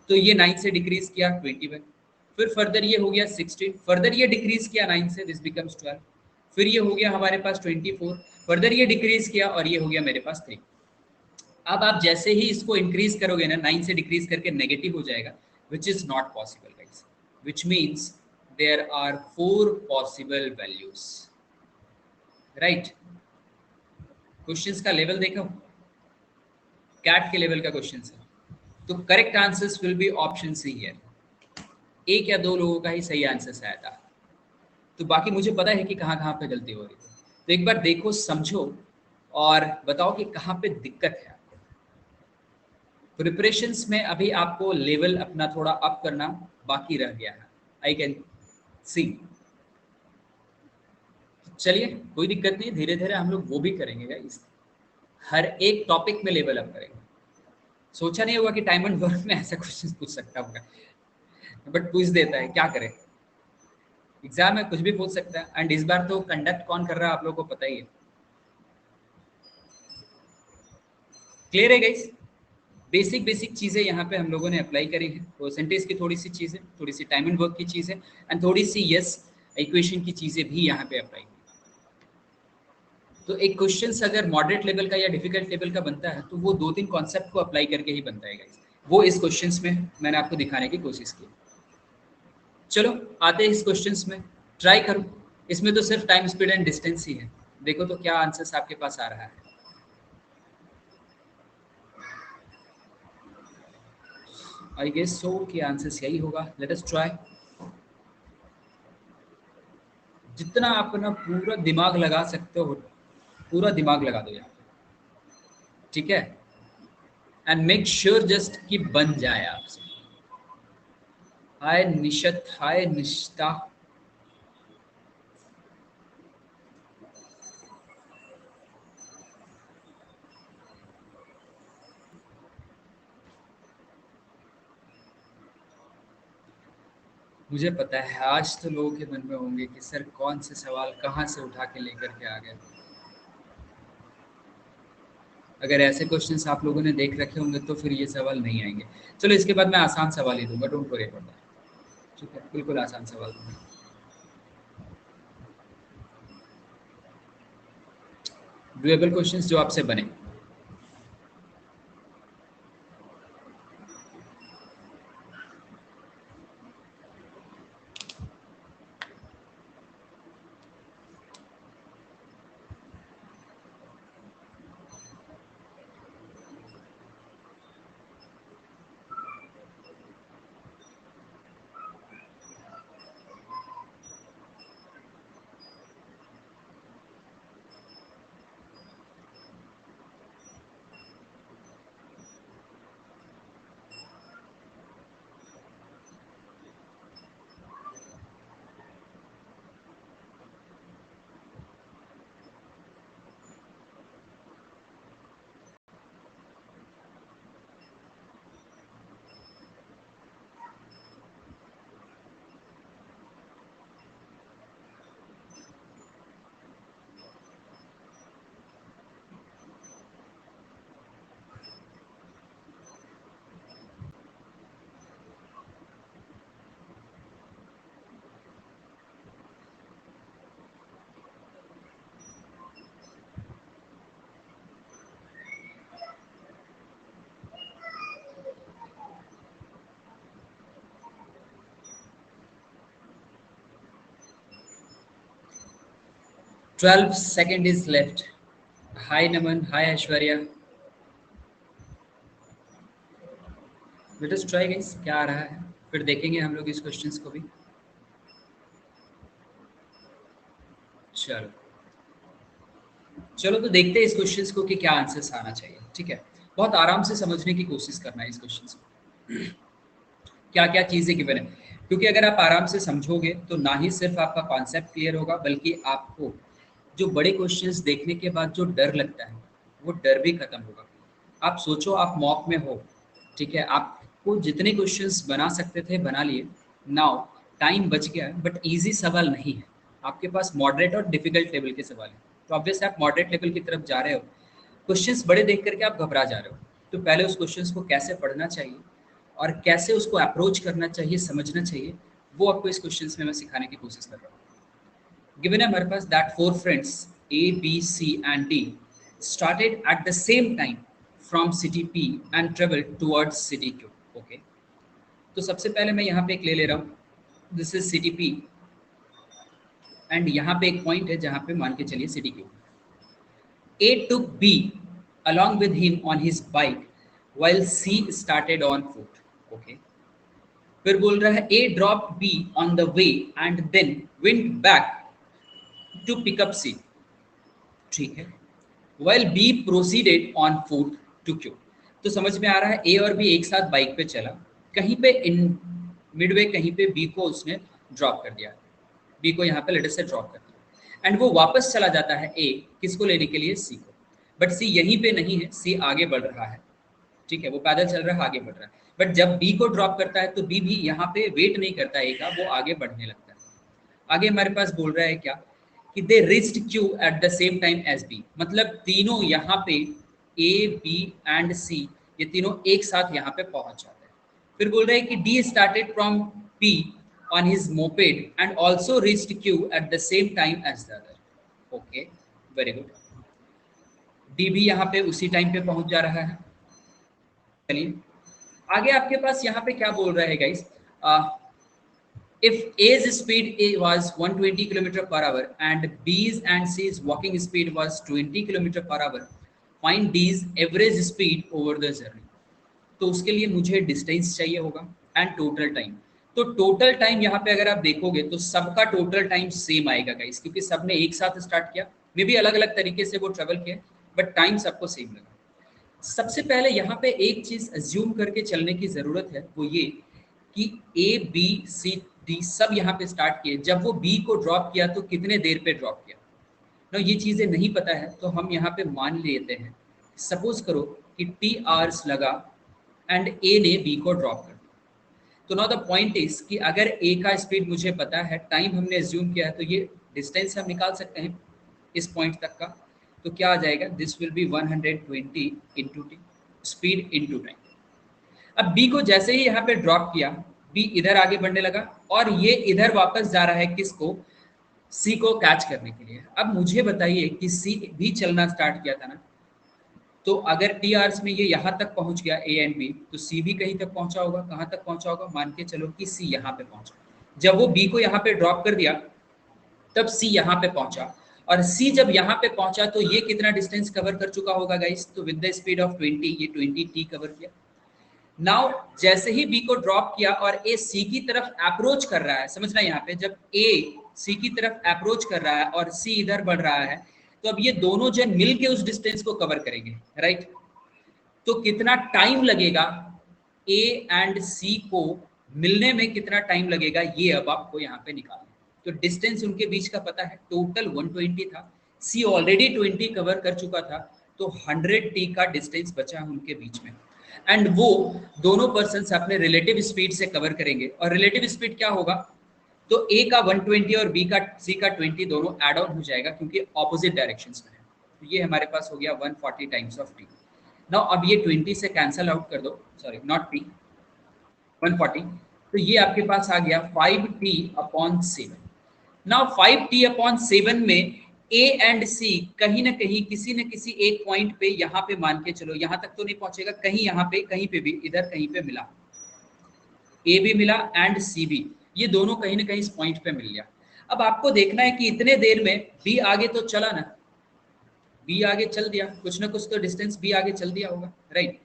Speaker 1: तो ये 9 से डिक्रीज किया 21, फिर फर्दर ये हो गया 16, फर्दर ये डिक्रीज किया 9 से, दिस बिकम्स 12, फिर ये हो गया हमारे पास 24, फर्दर ये डिक्रीज किया और ये हो गया मेरे पास 3. अब आप जैसे ही इसको इंक्रीज करोगे ना, 9 से डिक्रीज करके नेगेटिव हो जाएगा, which is not possible guys, which means there are 4 possible values, right. Questions का लेवल देखो, कैट के लेवल का क्वेश्चन है. तो correct answers will be option C here. एक या दो लोगों का ही सही आंसर आया था, तो बाकी मुझे पता है कि कहाँ कहाँ पे गलती हो रही है. तो एक बार देखो, समझो और बताओ कि कहाँ पे दिक्कत है आपको. प्रिपरेशंस में अभी आपको लेवल अपना थोड़ा अप करना बाकी रह गया है, आई कैन सी. चलिए कोई दिक्कत नहीं, धीरे धीरे हम लोग वो भी करेंगे गाइस, हर एक टॉपिक में लेवल अप करेंगे. सोचा नहीं होगा कि टाइम एंड वर्क में ऐसा क्वेश्चन पूछ सकता होगा, बट पूछ देता है, क्या करें. एग्जाम में कुछ भी पूछ सकता है. एंड इस बार तो कंडक्ट कौन कर रहा है आप लोगों को पता ही है. क्लियर है गाइस, बेसिक बेसिक चीज़ें यहाँ पे हम लोगों ने अप्लाई करी है. परसेंटेज की थोड़ी सी चीज़ें, थोड़ी सी टाइम एंड वर्क की चीज़ें, एंड थोड़ी सी यस इक्वेशन की चीज़ें भी यहाँ पे अप्लाई. तो एक क्वेश्चन अगर मॉडरेट लेवल का या डिफिकल्ट लेवल का बनता है तो वो 2-3 कॉन्सेप्ट को अप्लाई करके ही बनता है गाइस. वो इस क्वेश्चंस में मैंने आपको दिखाने की कोशिश की. चलो आते हैं इस क्वेश्चंस में, ट्राई करो. इसमें तो सिर्फ टाइम, स्पीड एंड डिस्टेंस ही है. देखो तो क्या आंसर्स आपके पास आ रहा है. आई गेस सो कि आंसर्स यही होगा. Late us try. जितना आप अपना पूरा दिमाग लगा सकते हो पूरा दिमाग लगा दो यार, ठीक है. एंड मेक श्योर जस्ट कि बन जाए आपसे. हाय निशत, हाय निष्ठा. मुझे पता है आज तो लोगों के मन में होंगे कि सर कौन से सवाल कहाँ से उठा के लेकर के आ गए. अगर ऐसे क्वेश्चंस आप लोगों ने देख रखे होंगे तो फिर ये सवाल नहीं आएंगे. चलो इसके बाद मैं आसान सवाल ही दूंगा, डोंट वरी अबाउट दैट. ठीक है, बिल्कुल आसान सवाल दूंगा. डुएबल क्वेश्चंस जो आपसे बने. 12 second is left. Hi Naman, hi Aishwarya. Late us try guys, क्या आ रहा है, फिर देखेंगे हम लोग इस क्वेश्चंस को भी. चलो चलो तो देखते हैं इस क्वेश्चंस को कि क्या आंसर्स आना चाहिए. ठीक है, बहुत आराम से समझने की कोशिश करना है इस क्वेश्चंस को, क्या क्या चीजें गिवन है. क्योंकि अगर आप आराम से समझोगे तो ना ही सिर्फ आपका कॉन्सेप्ट क्लियर होगा, बल्कि आपको जो बड़े क्वेश्चंस देखने के बाद जो डर लगता है वो डर भी खत्म होगा. आप सोचो, आप मॉक में हो, ठीक है, आपको जितने क्वेश्चंस बना सकते थे बना लिए. नाउ टाइम बच गया, बट इजी सवाल नहीं है आपके पास, मॉडरेट और डिफिकल्ट लेवल के सवाल है. तो ऑब्वियसली आप मॉडरेट लेवल की तरफ जा रहे हो, क्वेश्चंस बड़े देख करके आप घबरा जा रहे हो. तो पहले उस क्वेश्चंस को कैसे पढ़ना चाहिए और कैसे उसको अप्रोच करना चाहिए, समझना चाहिए, वो आपको इस क्वेश्चंस में मैं सिखाने की कोशिश कर रहा हूँ. Given है हमारे पास that four friends A, B, C and D started at the same time from city P and traveled towards city Q. Okay. तो सबसे पहले मैं यहाँ पे एक ले ले रहा हूँ, this is city P and यहाँ पे एक पॉइंट है जहाँ पे मान के चलिए city Q. A took B along with him on his bike while C started on foot. Okay. फिर बोल रहा है A dropped B on the way and then went back to pick up C. ठीक है. While B proceeded on foot to Q. तो समझ में आ रहा है A और B एक साथ बाइक पे चला, कहीं पे इन मिडवे कहीं पे B को उसने ड्रॉप कर दिया, B को यहाँ पे लेटर से ड्रॉप कर दिया एंड वो वापस चला जाता है A किसको लेने के लिए, C को. बट C यहीं पे नहीं है, C आगे बढ़ रहा है. ठीक है, वो पैदल चल रहा है, आगे बढ़ रहा है. बट जब B को ड्रॉप करता है तो B भी यहाँ पे वेट नहीं करता है A का, वो आगे बढ़ने लगता है. आगे हमारे पास बोल रहा है क्या कि they reached Q at the same time as B. मतलब तीनों यहाँ पे A, B एंड C, ये तीनों एक साथ यहाँ पे पहुंच जाते हैं. फिर बोल रहे हैं कि D started from P on his moped and also reached Q at the same time as the other. Okay, very good. D भी यहाँ पे उसी टाइम पे पहुंच जा रहा है. चलिए आगे आपके पास यहाँ पे क्या बोल रहा है guys, if A's speed was 120 km per hour and B's and C's walking speed was 20 km per hour, find D's average speed over the journey. तो उसके लिए मुझे डिस्टेंस चाहिए होगा एंड टोटल टाइम. तो टोटल टाइम यहाँ पे अगर आप देखोगे तो सबका टोटल टाइम सेम आएगा गाइस, क्योंकि सबने एक साथ स्टार्ट किया, मे भी अलग अलग तरीके से वो ट्रेवल किया, बट टाइम सबको सेम लगा. सबसे पहले यहाँ पे एक चीज अज्यूम करके चलने की जरूरत है, वो ये कि ए बी सी डी सब यहाँ पे स्टार्ट किए, जब वो बी को ड्रॉप किया तो कितने देर पे ड्रॉप किया ना, ये चीजें नहीं पता है. तो हम यहाँ पे मान लेते हैं, सपोज करो कि टी आवर्स लगा एंड ए ने बी को ड्रॉप कर दिया. तो नाउ द पॉइंट इज कि अगर ए का स्पीड मुझे पता है, टाइम हमने अज्यूम किया है, तो ये डिस्टेंस हम निकाल सकते हैं इस पॉइंट तक का. तो क्या आ जाएगा, this will B 120 into T, speed into time. अब बी को जैसे ही यहाँ पे ड्रॉप किया, बी इधर आगे बढ़ने लगा और ये इधर वापस जा रहा है किसको, सी को कैच करने के लिए. अब मुझे बताइए कि सी भी चलना स्टार्ट किया था ना, तो अगर टी आवर्स में ये यहाँ तक पहुंच गया ए एंड बी, तो सी भी कहीं तक पहुंचा होगा. कहाँ तक पहुंचा होगा, मान के चलो कि सी यहाँ पे पहुंचा. जब वो बी को यहाँ पे ड्रॉप कर दिया तब सी यहाँ पे पहुंचा, और सी जब यहाँ पे पहुंचा तो ये कितना डिस्टेंस कवर कर चुका होगा गाइस, तो विद द स्पीड ऑफ 20 ये 20 टी कवर किया. नाउ जैसे ही बी को ड्रॉप किया और ए सी की तरफ अप्रोच कर रहा है, समझना यहाँ पे, जब ए सी की तरफ अप्रोच कर रहा है और सी इधर बढ़ रहा है, तो अब ये दोनों जन मिलके उस डिस्टेंस को कवर करेंगे, राइट. तो कितना टाइम लगेगा ए एंड सी को मिलने में, कितना टाइम लगेगा, ये अब आपको यहाँ पे निकालना है. तो डिस्टेंस उनके बीच का पता है, टोटल 120 था, सी ऑलरेडी 20 कवर कर चुका था, तो 100 टी का डिस्टेंस बचा उनके बीच में. एंड वो दोनों पर्सन अपने रिलेटिव स्पीड से कवर करेंगे. और रिलेटिव स्पीड क्या होगा, तो ए का 120 और बी का सी का 20 दोनों एड ऑन हो जाएगा, क्योंकि ऑपोजिट डायरेक्शंस में है. तो ये हमारे पास हो गया 140 टाइम्स ऑफ टी. नाउ अब ये 20 से कैंसल आउट कर दो, सॉरी नॉट टी, 140. तो ये आपके पास आ गया 5t/7. नाउ 5t/7 में ए एंड सी कहीं ना कहीं किसी न किसी एक पॉइंट पे, यहाँ पे मान के चलो, यहाँ तक तो नहीं पहुंचेगा, कहीं यहाँ पे कहीं पे भी, इधर कहीं पे मिला, ए भी मिला एंड सी भी, ये दोनों कहीं ना कहीं इस पॉइंट पे मिल गया. अब आपको देखना है कि इतने देर में बी आगे तो चला ना, बी आगे चल दिया, कुछ ना कुछ तो डिस्टेंस बी आगे चल दिया होगा, राइट।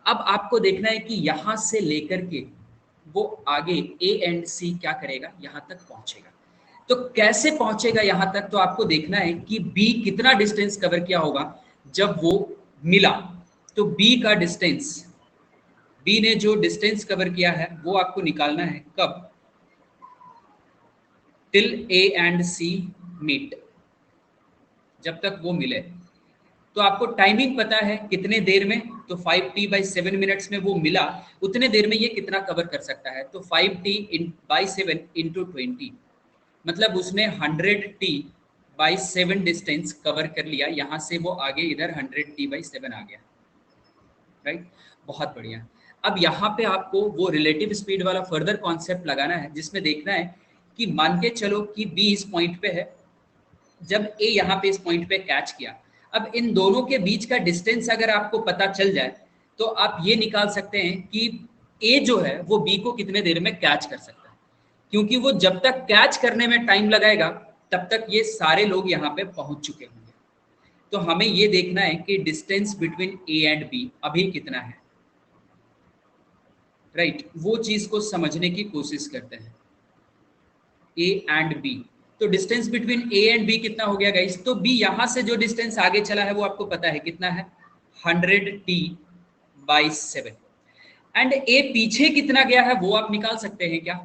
Speaker 1: अब आपको देखना है कि यहां से लेकर के वो आगे ए एंड सी क्या करेगा, यहां तक पहुंचेगा। तो कैसे पहुंचेगा यहां तक, तो आपको देखना है कि बी कितना डिस्टेंस कवर किया होगा जब वो मिला। तो बी का डिस्टेंस, बी ने जो डिस्टेंस कवर किया है वो आपको निकालना है कब, till A and C meet, जब तक वो मिले। तो आपको टाइमिंग पता है कितने देर में, तो 5t/7 मिनट्स में वो मिला, उतने देर में ये कितना कवर कर सकता है, तो 5t/7 इंटू 20, मतलब उसने 100t/7 डिस्टेंस कवर कर लिया, यहां से वो आगे इधर 100t/7 आ गया, राइट। बहुत बढ़िया। अब यहाँ पे आपको वो रिलेटिव स्पीड वाला फर्दर कॉन्सेप्ट लगाना है, जिसमें देखना है कि मान के चलो कि बी इस पॉइंट पे है, जब ए यहाँ पे इस पॉइंट पे कैच किया, अब इन दोनों के बीच का डिस्टेंस अगर आपको पता चल जाए तो आप ये निकाल सकते हैं कि ए जो है वो बी को कितने देर में कैच कर सकता है, क्योंकि वो जब तक कैच करने में टाइम लगाएगा तब तक ये सारे लोग यहाँ पे पहुंच चुके होंगे। तो हमें ये देखना है कि distance between A and B अभी कितना है, राइट। वो चीज को समझने की कोशिश करते हैं, ए एंड बी। तो distance between A and B कितना हो गया गाइस, तो बी यहां से जो डिस्टेंस आगे चला है वो आपको पता है कितना है, 100t/7। एंड ए पीछे कितना गया है वो आप निकाल सकते हैं क्या,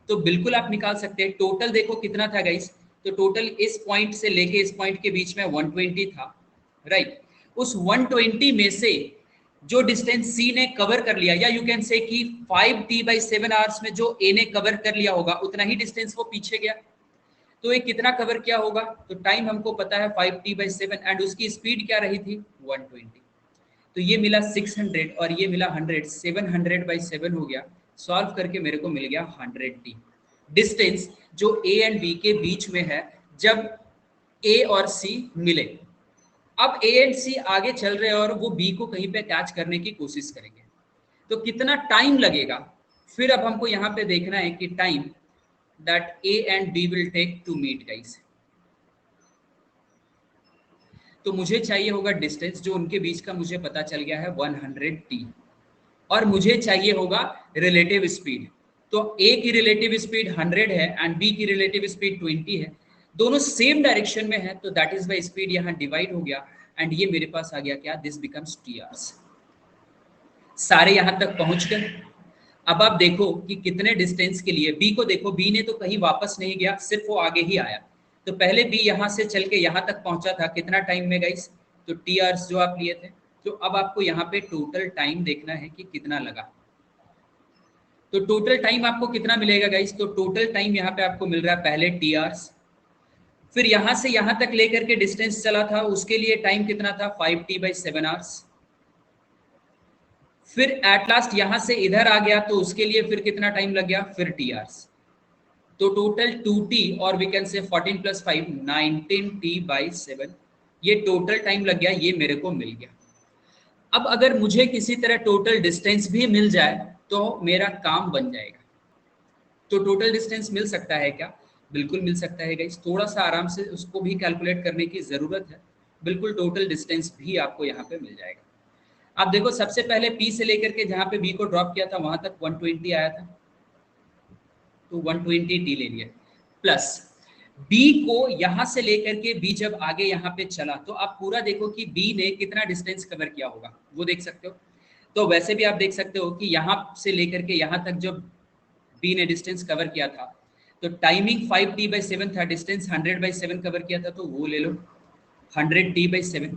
Speaker 1: तो बिल्कुल आप निकाल सकते हैं। टोटल देखो कितना था गाइस, तो टोटल इस पॉइंट से लेके इस पॉइंट के बीच में 120 था, राइट। उस 120 में से जो डिस्टेंस सी ने कवर कर लिया, या यू कैन से कि 5t/7 आवर्स में जो ए ने कवर कर लिया होगा उतना ही डिस्टेंस वो पीछे गया, तो ये कितना कवर किया होगा, तो टाइम हमको पता है 5t/7 एंड उसकी स्पीड क्या रही थी 120, तो ये मिला 600 और ये मिला 100, 700/7 हो गया, सॉल्व करके मेरे को मिल गया 100t, डिस्टेंस जो ए एंड बी के बीच में है जब ए और सी मिले। अब ए एंड सी आगे चल रहे हैं और वो बी को कहीं पे कैच करने की कोशिश करेंगे, तो कितना टाइम लगेगा, फिर अब हमको यहाँ पे देखना है कि time that A and B will take to meet guys. तो मुझे चाहिए होगा डिस्टेंस जो उनके बीच का मुझे पता चल गया है 100t, और मुझे चाहिए होगा रिलेटिव स्पीड। तो ए की रिलेटिव स्पीड 100 है एंड बी की रिलेटिव स्पीड 20 है, दोनों सेम डायरेक्शन में है, तो दैट इज बाय स्पीड यहाँ डिवाइड हो गया एंड ये मेरे पास आ गया क्या, दिस बिकम्स टी आवर्स। सारे यहाँ तक पहुंच गए। अब आप देखो कि कितने डिस्टेंस के लिए, बी को देखो, बी ने तो कहीं वापस नहीं गया, सिर्फ वो आगे ही आया। तो पहले बी यहाँ से चल के यहाँ तक पहुंचा था कितना टाइम में गाइस, तो टी आवर्स जो आप लिए थे। तो अब आपको यहाँ पे टोटल टाइम देखना है कि कितना लगा, तो टोटल टाइम आपको कितना मिलेगा गाइस, तो टोटल टाइम यहाँ पे आपको मिल रहा है पहले टी आवर्स, फिर यहाँ से यहाँ तक लेकर के डिस्टेंस चला था उसके लिए टाइम कितना था 5t/7 आवर्स, फिर एट लास्ट यहाँ से इधर आ गया तो उसके लिए फिर कितना टाइम लग गया, फिर टी आवर्स, तो टोटल 2t और वी कैन से 14 + 5 19t/7, ये टोटल टाइम लग गया, ये मेरे को मिल गया। अब अगर मुझे किसी तरह टोटल डिस्टेंस भी मिल जाए तो मेरा काम बन जाएगा। तो टोटल डिस्टेंस मिल सकता है क्या, बिल्कुल मिल सकता है गाइस, थोड़ा सा आराम से उसको भी कैलकुलेट करने की जरूरत है, बिल्कुल टोटल डिस्टेंस भी आपको यहाँ पे मिल जाएगा। आप देखो सबसे पहले P से लेकर के जहाँ पे B को ड्रॉप किया था वहां तक 120 आया था, तो 120t ले लिया, प्लस B को यहाँ से लेकर के B जब आगे यहाँ पे चला तो आप पूरा देखो कि B ने कितना डिस्टेंस कवर किया होगा, वो देख सकते हो। तो वैसे भी आप देख सकते हो कि यहाँ से लेकर के यहाँ तक जब B ने डिस्टेंस कवर किया था तो टाइमिंग 5t/7 था, डिस्टेंस 100/7 कवर किया था, तो वो ले लो 100t/7,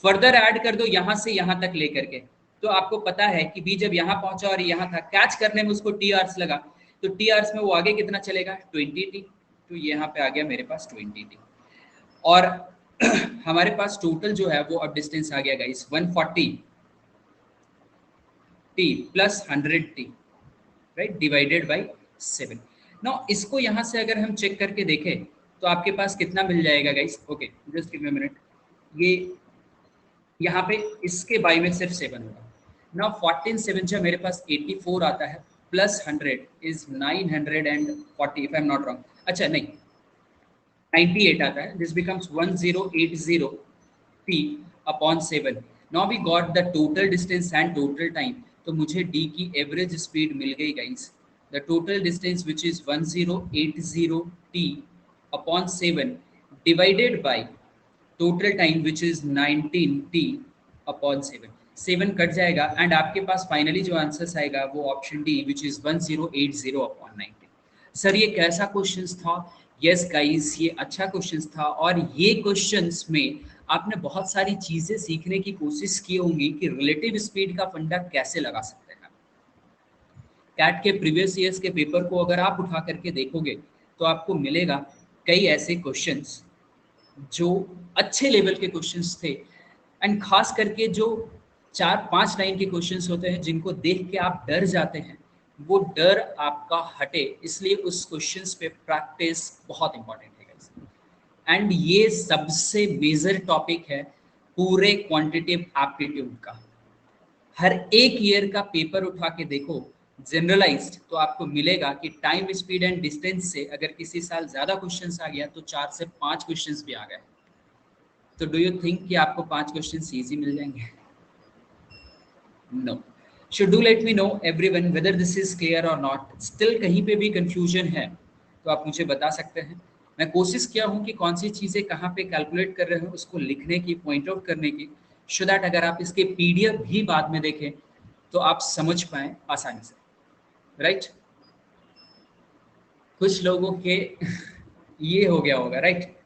Speaker 1: फर्दर ऐड कर दो यहाँ से यहाँ तक लेकर के, तो आपको पता है कि बी जब यहाँ पहुंचा और यहाँ था, कैच करने में उसको टी आवर्स लगा, तो टी आवर्स में वो आगे कितना चलेगा 20t, तो यहाँ पे आ गया मेरे पास 20t, और हमारे पास टोटल जो है वो अब डिस्टेंस आ गया guys 140t + 100t, right, divided by 7। Now इसको यहाँ से अगर हम चेक करके देखें तो आपके पास कितना मिल जाएगा guys, okay just give me a minute, ये यहाँ पे इसके बाई में सिर्फ 7 होगा। नाउ 14 7 मेरे पास 84 आता है, plus 100 is 940 if I am not wrong, अच्छा नहीं, 98 आता है, this becomes 1080 p upon 7. Now we got the total distance and total time. तो मुझे d की एवरेज स्पीड मिल गई guys. The total distance which is 1080 t upon 7 divided by total time which is 19 t upon 7. 7 कट जाएगा एंड आपके पास फाइनली जो आंसर आएगा वो option D which is 1080 upon 19. Sir ये कैसा क्वेश्चंस था? यस गाइस, ये अच्छा क्वेश्चंस था और ये क्वेश्चंस में आपने बहुत सारी चीजें सीखने की कोशिश की होंगी कि रिलेटिव स्पीड का फंडा कैसे लगा सकते हैं. कैट के प्रीवियस ईयर्स के पेपर को अगर आप उठा करके देखोगे तो आपको मिलेगा कई ऐसे क्वेश्चंस जो अच्छे लेवल के क्वेश्चंस थे एंड खास करके जो 4-5 लाइन के क्वेश्चंस होते हैं जिनको देख के आप डर जाते हैं, वो डर आपका हटे इसलिए उस क्वेश्चंस पे प्रैक्टिस बहुत इंपॉर्टेंट है गाइस. एंड ये सबसे मेजर टॉपिक है पूरे क्वांटिटेटिव एप्टीट्यूड का. हर एक ईयर का पेपर उठा के देखो जनरलाइज्ड, तो आपको मिलेगा कि टाइम स्पीड एंड डिस्टेंस से अगर किसी साल ज्यादा क्वेश्चंस आ गया तो 4 से 5 क्वेश्चंस भी आ गए. तो डू यू थिंक कि आपको 5 क्वेश्चंस इजी मिल जाएंगे? No. Should do let me know everyone whether this is clear or not. Still कहीं पे भी confusion है तो आप मुझे बता सकते हैं. मैं कोशिश किया हूँ कि कौन सी चीज़ें कहाँ पे कैलकुलेट कर रहे हो उसको लिखने की, पॉइंट आउट करने की, सो दैट अगर आप इसके पीडीएफ भी बाद में देखें तो आप समझ पाएँ आसानी से. राइट? कुछ लोगों के ये हो गया होगा. राइट?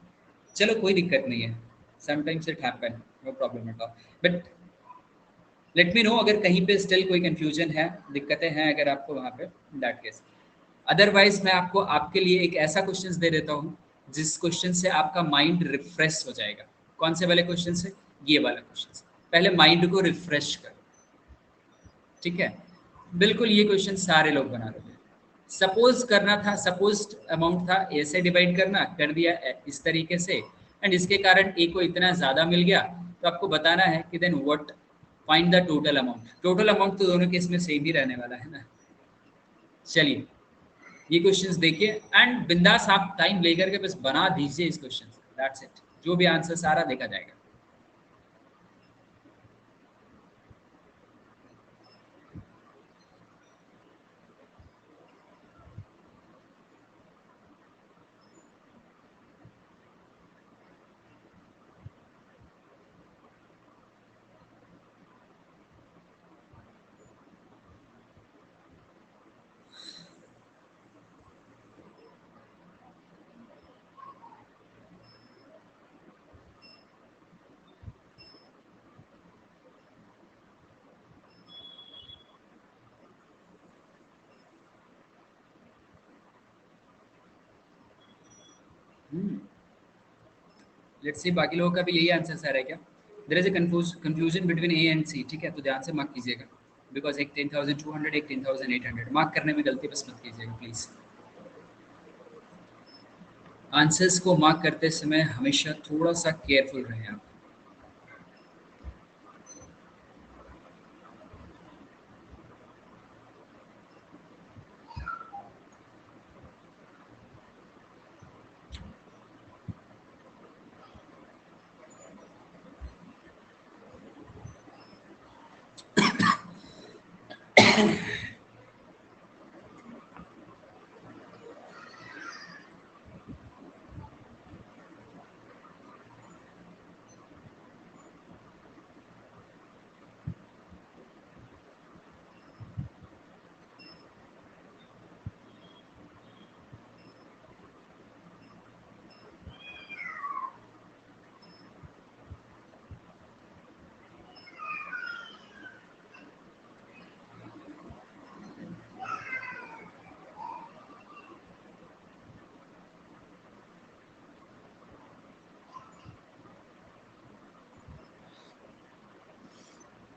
Speaker 1: चलो कोई दिक्कत नहीं है. Sometimes it happen, no problem at all. But let me know अगर कहीं पे स्टिल कोई कंफ्यूजन है, दिक्कतें हैं अगर आपको वहाँ पे, दैट केस. अदरवाइज मैं आपको आपके लिए एक ऐसा क्वेश्चंस दे देता हूँ जिस क्वेश्चन से आपका माइंड रिफ्रेश हो जाएगा. कौन से वाले क्वेश्चन से? ये वाला क्वेश्चन. पहले माइंड को रिफ्रेश करो. ठीक है? बिल्कुल ये क्वेश्चन सारे लोग बना रहे हैं. सपोज करना था, सपोज अमाउंट था, ऐसे डिवाइड करना, कर दिया इस तरीके से एंड इसके कारण ए को इतना ज़्यादा मिल गया. तो आपको बताना है कि then what, find the total amount. Total amount तो दोनों केस में सेम ही रहने वाला है ना. चलिए ये क्वेश्चंस देखिए एंड बिंदास आप टाइम लेकर के बस बना दीजिए इस क्वेश्चन. That's it. जो भी आंसर सारा देखा जाएगा. लेट्स सी बाकी लोगों का भी यही आंसर सर है क्या? There is a confusion between A and C. ठीक है, तो ध्यान से मार्क कीजिएगा बिकॉज एक 10,200 एक 10,800. मार्क करने में गलती बस मत कीजिएगा प्लीज. आंसर्स को मार्क करते समय हमेशा थोड़ा सा केयरफुल रहें आप.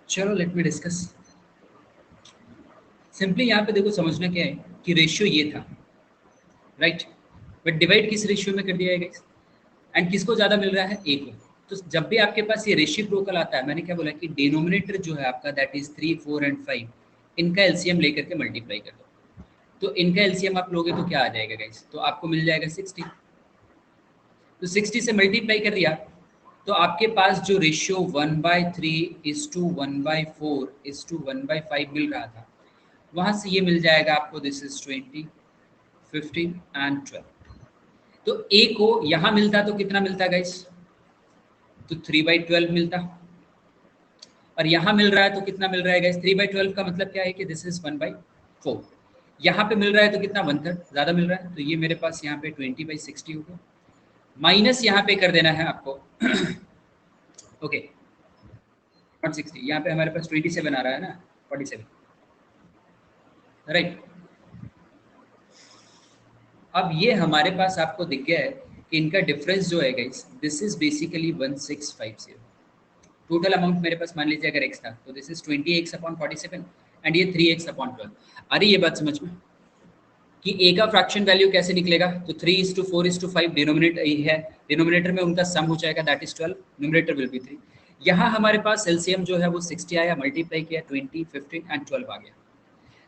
Speaker 1: चलो लेट मी डिस्कस. सिंपली यहाँ पे देखो समझना क्या है कि रेशियो ये था. राइट? बट डिवाइड किस रेशियो में कर दिया है गाइस? एंड किसको ज़्यादा मिल रहा है? ए को. तो जब भी आपके पास ये रेसिप्रोकल आता है, मैंने क्या बोला कि डिनोमिनेटर जो है आपका दैट इज 3, 4 एंड 5, इनका एलसीएम लेकर के मल्टीप्लाई कर दो. तो इनका एलसीएम आप लोगे तो क्या आ जाएगा गाइस? तो आपको मिल जाएगा 60। तो 60 से मल्टीप्लाई कर दिया तो आपके पास जो रेशियो 1/3:1/4:1/5 मिल रहा था, वहां से ये मिल जाएगा आपको, दिस इज 20, 15 एंड 12। तो ए को यहां मिलता तो कितना मिलता गाइस? तो 3/12 मिलता। और यहाँ मिल रहा है तो कितना मिल रहा है गाइस? 3/12 का मतलब क्या है कि दिस इज 1/4। यहाँ पे मिल रहा है तो कितना, 1/3 ज़्यादा मिल रहा है, तो ये मेरे पास यहाँ पे 20/60 हो गया। माइनस यहाँ पे कर देना है आपको ओके, नॉट 60, यहाँ पे हमारे पास 27 आ रहा है ना, 47, राइट। अब ये हमारे पास आपको दिख गया है कि इनका डिफरेंस जो है guys, this is basically 1650। Total amount मेरे पास मान लीजिए अगर x था तो दिस इज 20x/47 एंड ये 3x/12। अरे ये बात समझ में कि a का फ्रैक्शन वैल्यू कैसे निकलेगा? तो 3:4:5 डिनोमिनेटर है, डिनोमिनेटर में उनका सम हो जाएगा, that is 12, numerator will be 3। यहाँ हमारे पास एलसीएम जो है वो 60 आया, मल्टीप्लाई किया 20, 15 एंड 12 आ गया।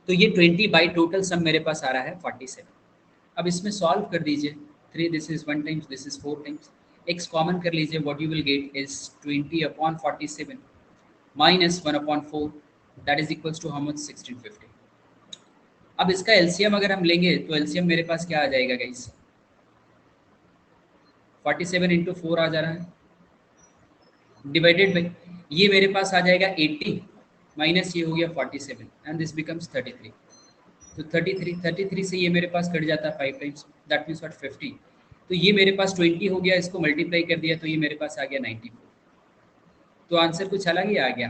Speaker 1: तो ये 20 बाई टोटल सम मेरे पास आ रहा है 47। अब इसमें सॉल्व कर दीजिए, 3 this is 1 times, this is 4 times, x common कर लीजिए, what you will get is 20/47 minus 1/4, that is equals to how much? 1650। अब इसका एलसीएम अगर हम लेंगे तो एलसीएम मेरे पास क्या आ जाएगा गाइस? 47 इंटू 4 आ जा रहा है, डिवाइडेड बाई ये मेरे पास आ जाएगा 80 माइनस ये हो गया 47 एंड दिस बिकम्स 33। तो 33 से ये मेरे पास कट जाता है 5 टाइम्स, दैट मीन्स व्हाट 50। तो ये मेरे पास 20 हो गया, इसको मल्टीप्लाई कर दिया तो ये मेरे पास आ गया 94। तो आंसर कुछ अलग ही आ गया।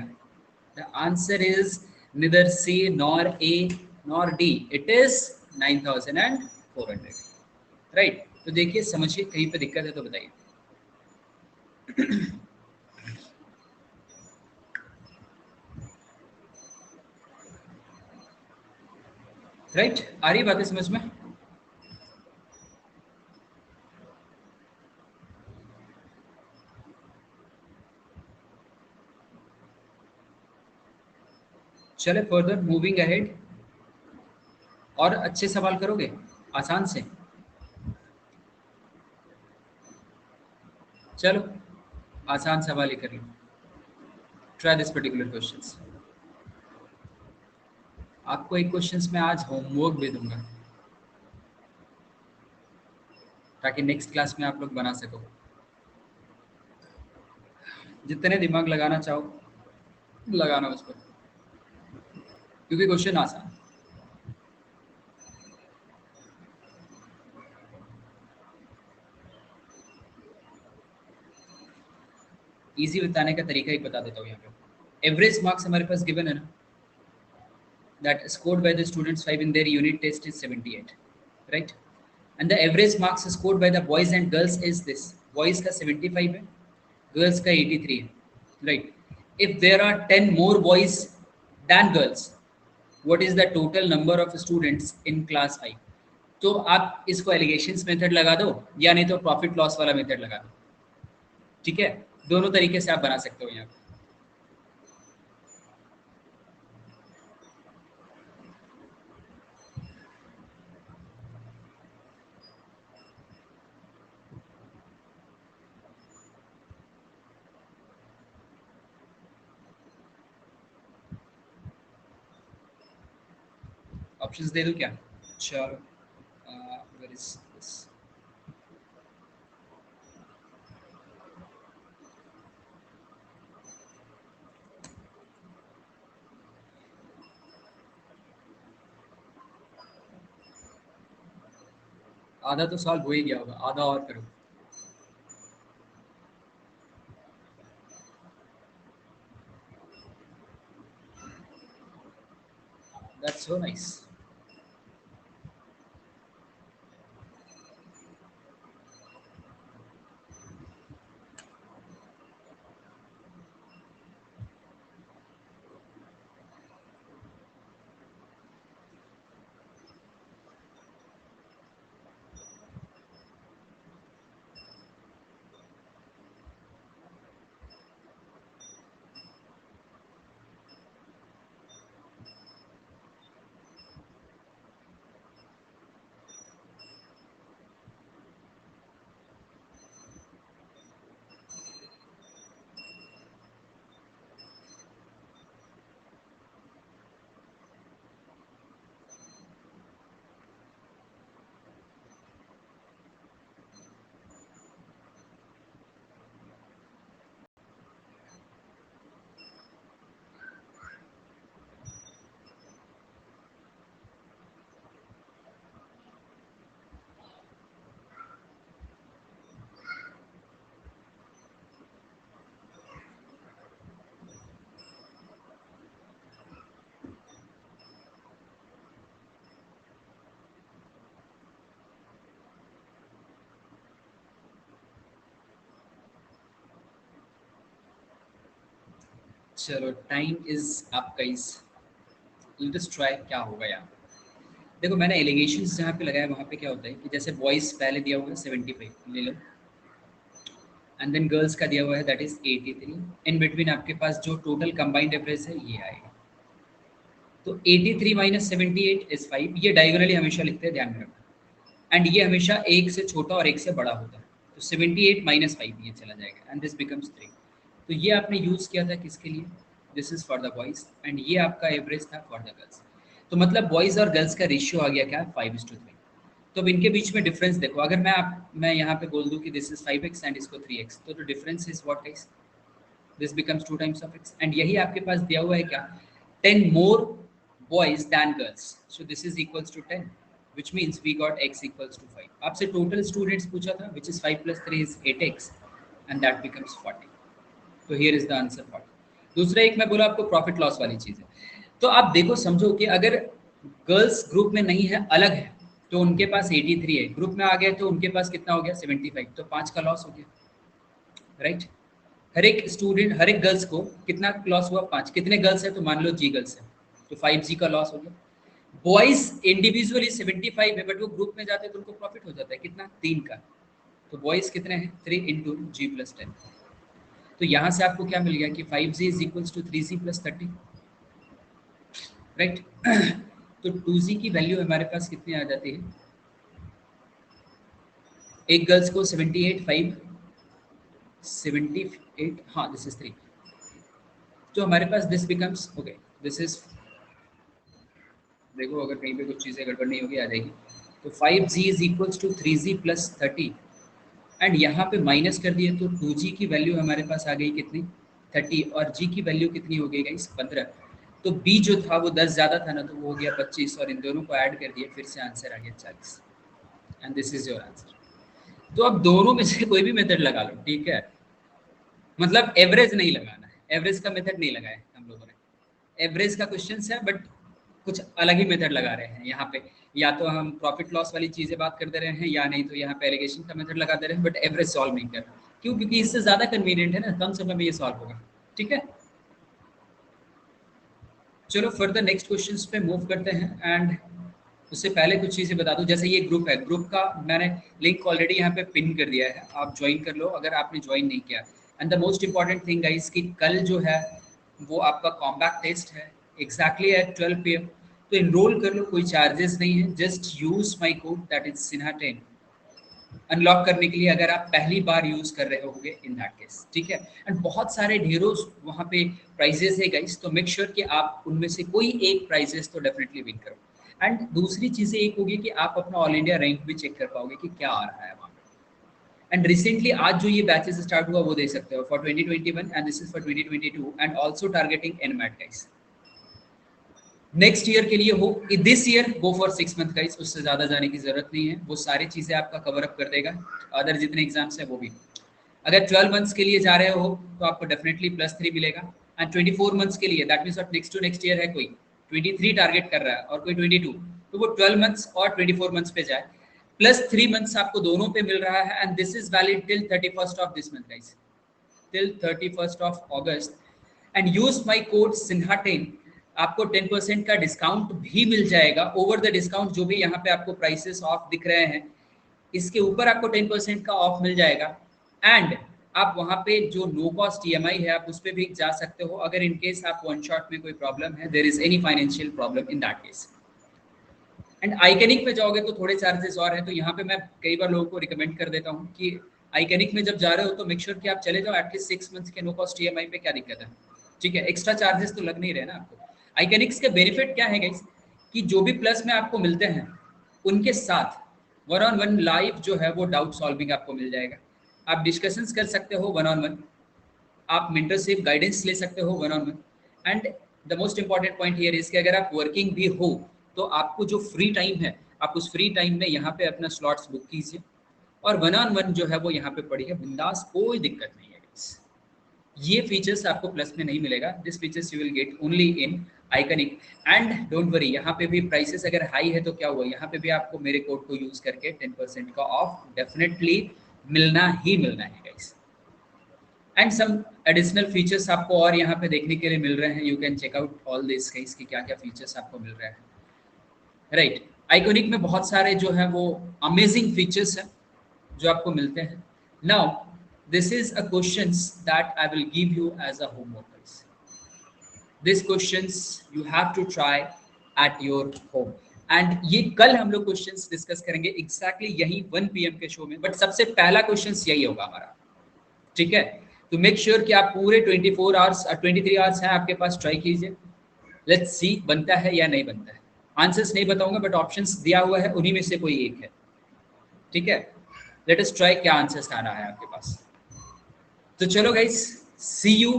Speaker 1: The answer is neither C nor A nor D, it is 9400, right. तो देखिए समझिए, कहीं पे दिक्कत है तो बताइए। राइट, आ रही बातें समझ में? चले फर्दर मूविंग अहेड, और अच्छे सवाल करोगे, आसान से। चलो आसान सवाल ही कर लो, ट्राई दिस पर्टिकुलर क्वेश्चंस। आपको एक क्वेश्चंस में आज होमवर्क भी दूंगा ताकि नेक्स्ट क्लास में आप लोग बना सको। जितने दिमाग लगाना चाहो लगाना उस पर, क्योंकि क्वेश्चन आसान। इजी बताने का तरीका ही बता देता हूँ यहाँ पे। एवरेज मार्क्स हमारे पास गिवन है ना, that scored by the students 5 in their unit test is 78, right? And the average marks scored by the boys and girls is this, boys का 75 है, girls का 83 है, right? If there are 10 more boys than girls, what is the total number of students in class 5? तो आप इसको एलिगेशंस मेथड लगा दो या नहीं तो प्रॉफिट लॉस वाला मेथड लगा दो, ठीक है? दोनों तरीके से आप बना सकते हो यहाँ पे। ऑप्शंस दे दूं क्या? चलो, वेयर इज दिस? आधा तो सॉल्व हो ही गया होगा, आधा और करो। That's so nice. चलो time is up guys, let's try क्या होगा यहाँ। देखो मैंने एलिगेशंस जहाँ पे लगाया वहाँ पे क्या होता है कि जैसे बॉयज़ पहले दिया हुआ है 75 ले लो, एंड देन गर्ल्स का दिया हुआ है दैट इज 83। इन बिटवीन आपके पास जो टोटल कंबाइंड एवरेज है ये आएगा। तो 83 माइनस 78 इज 5। ये डायगोनली हमेशा लिखते हैं, ध्यान में रखना। एंड ये हमेशा एक से छोटा और एक से बड़ा होता है, तो 78 माइनस 5 ये चला जाएगा एंड दिस बिकम्स 3। तो ये आपने यूज़ किया था किसके लिए? This is for the boys and ये आपका एवरेज था फॉर द गर्ल्स। तो मतलब बॉयज़ और गर्ल्स का रेशियो आ गया क्या? 5:3। तो अब इनके बीच में डिफरेंस देखो, अगर मैं यहाँ पे बोल दूँ कि दिस इज 5x एंड इसको 3x, तो difference is what guys? This becomes 2 times of x and यही आपके पास दिया हुआ है क्या? 10 more boys than girls, so this is equals to 10 which means we got x equals to 5। आपसे टोटल स्टूडेंट्स पूछा था which is 5 plus 3 is 8x and that becomes 40। तो here is the answer 40। दूसरा एक मैं बोला आपको प्रॉफिट लॉस वाली चीज़ है। तो आप देखो समझो कि अगर गर्ल्स ग्रुप में नहीं है, अलग है, तो उनके पास 83 है, ग्रुप में आ गए तो उनके पास कितना हो गया? 75। तो 5 का लॉस हो गया, राइट? हर एक स्टूडेंट, हर एक गर्ल्स को कितना लॉस हुआ? 5। कितने गर्ल्स है? तो मान लो जी गर्ल्स है, तो 5g का लॉस हो गया। बॉयज इंडिविजुअली 75 है, बट वो ग्रुप में जाते हैं तो उनको प्रॉफिट हो जाता है कितना? 3 का। तो बॉयज कितने हैं? 3 इंटू जी प्लस 10। तो यहाँ से आपको क्या मिल गया कि 5g is equals to 3g plus 30, right? तो 2g की वैल्यू हमारे पास कितनी आ जाती है? एक गर्ल्स को 78, 5 78, हाँ दिस इज 3। तो हमारे पास this becomes okay, this is, देखो अगर कहीं पे कुछ चीज़ें गड़बड़ नहीं होगी आ जाएगी। तो 5g is equals to 3g plus 30 and यहाँ पे माइनस कर दिए तो 2g की वैल्यू हमारे पास आ गई कितनी? 30 और g की वैल्यू कितनी हो गई गाइस? 15। तो b जो था वो 10 ज़्यादा था ना, तो वो हो गया 25 और इन दोनों को ऐड कर दिए, फिर से आंसर आ गया 40 and this is your answer. तो अब दोनों में से कोई भी मेथड लगा लो, ठीक है? मतलब एवरेज नहीं लगाना है, एवरेज का मेथड नहीं लगाया हम लोगों ने। एवरेज का क्वेश्चन है बट कुछ अलग ही मेथड लगा रहे हैं यहाँ पे, या तो हम प्रॉफिट लॉस वाली चीजें बात करते रहे हैं, या नहीं तो यहाँ पे एलिगेशन का मेथड लगा दे रहे हैं, बट एवरेज सॉल्व नहीं कर रहे। क्यों? क्योंकि इससे ज्यादा कन्वीनियंट है ना, कम समय में ये सॉल्व होगा, ठीक है? चलो फर्दर नेक्स्ट क्वेश्चंस पे मूव करते हैं। एंड उससे पहले कुछ चीज़ें बता दूं, जैसे ये ग्रुप है, ग्रुप का मैंने लिंक ऑलरेडी यहाँ पे पिन कर दिया है, आप ज्वाइन कर लो अगर आपने ज्वाइन नहीं किया। And the most important thing guys कि कल जो है वो आपका कॉम्बैक्ट टेस्ट है एग्जैक्टली एट 12 PM। तो इनरोल कर लो, कोई चार्जेस नहीं है, just use my code that is सिन्हा10 अनलॉक करने के लिए, अगर आप पहली बार यूज कर रहे होगे इन दैट केस, ठीक है? एंड बहुत सारे ढेरों वहाँ पे प्राइजेस है गाइस, तो मेक श्योर कि आप उनमें से कोई एक प्राइजेस तो डेफिनेटली विन करो। एंड दूसरी चीजें एक होगी कि आप अपना ऑल इंडिया रैंक भी चेक कर पाओगे कि क्या आ रहा है वहाँ पे। एंड रिसेंटली आज जो ये बैचेस स्टार्ट हुआ वो दे सकते हो for 2021 and this is for 2022 and also targeting NMAT guys. Next year के लिए हो, this year go for 6 month guys, उससे ज्यादा जाने की जरूरत नहीं है, वो सारी चीजें आपका कवर अप कर देगा। अदर जितने एग्जाम्स है वो भी। अगर 12 मंथ्स के लिए जा रहे हो तो आपको डेफिनेटली +3 मिलेगा। एंड 24 मंथ्स के लिए that means next to next year है, कोई 23 टारगेट कर रहा है और कोई 22, तो वो 12 मंथ्स और 24 मंथ्स पे जाए, +3 मंथ्स आपको दोनों पे मिल रहा है। And this is valid till 31st of this month guys, till 31st of August. And use my code सिन्हा10, आपको 10% का डिस्काउंट भी मिल जाएगा ओवर द डिस्काउंट जो भी यहाँ पे आपको प्राइसेस ऑफ दिख रहे हैं, इसके ऊपर आपको 10% का ऑफ मिल जाएगा। एंड आप वहाँ पे जो नो कॉस्ट EMI है आप उस पर भी जा सकते हो, अगर इन केस आप वन शॉट में कोई प्रॉब्लम है, there is any financial problem in that case. And iconic में जाओगे तो थोड़े चार्जेस और हैं, तो यहाँ पे मैं कई बार लोगों को रिकमेंड कर देता हूँ कि आइकनिक में जब जा रहे हो तो मेक श्योर कि आप चले जाओ एटलीस्ट 6 मंथ्स के नो कॉस्ट EMI पे, क्या दिक्कत है, ठीक है? एक्स्ट्रा चार्जेस तो लग नहीं रहे ना आपको। आइकनिक्स के बेनिफिट क्या है गाइस कि जो भी प्लस में आपको मिलते हैं उनके साथ 1-on-1 लाइव जो है वो डाउट सॉल्विंग आपको मिल जाएगा, आप डिस्कशंस कर सकते हो 1-on-1, आप मेंटरशिप गाइडेंस ले सकते हो 1-on-1। And the most important point here is कि अगर आप वर्किंग भी हो तो आपको जो फ्री टाइम है आप उस फ्री टाइम में यहाँ पे अपना स्लॉट्स बुक कीजिए, और 1-on-1 जो है वो यहाँ पे पड़ी है बिंदास, कोई दिक्कत नहीं है guys। ये फीचर्स आपको प्लस में नहीं मिलेगा, this features you will get only in iconic. And don't worry, यहाँ पे भी प्राइसेस अगर हाई है तो क्या हुआ, यहाँ पे भी आपको मेरे कोड को यूज करके 10% का ऑफ डेफिनेटली मिलना ही मिलना है guys. And some additional features आपको और यहाँ पे देखने के लिए मिल रहे हैं. You can check out all this guys कि क्या क्या फीचर्स आपको मिल रहे हैं. राइट, आइकॉनिक में बहुत सारे जो है वो अमेजिंग फीचर्स हैं जो आपको मिलते हैं. Now this is a questions that I will give you as a homework. This questions you have to try at your home. And ये कल हम लोग क्वेश्चंस डिस्कस करेंगे एग्जैक्टली यही 1 PM के शो में. बट सबसे पहला क्वेश्चंस यही होगा हमारा. ठीक है, तो मेक श्योर कि आप पूरे 24 आवर्स 23 आवर्स हैं आपके पास, ट्राई कीजिए. लेट्स सी बनता है या नहीं बनता है. आंसर्स नहीं बताऊंगा बट ऑप्शंस दिया हुआ है, उन्हीं में से कोई एक है. ठीक है, लेट अस ट्राई क्या आंसर्स आना है आपके पास. तो चलो guys, see you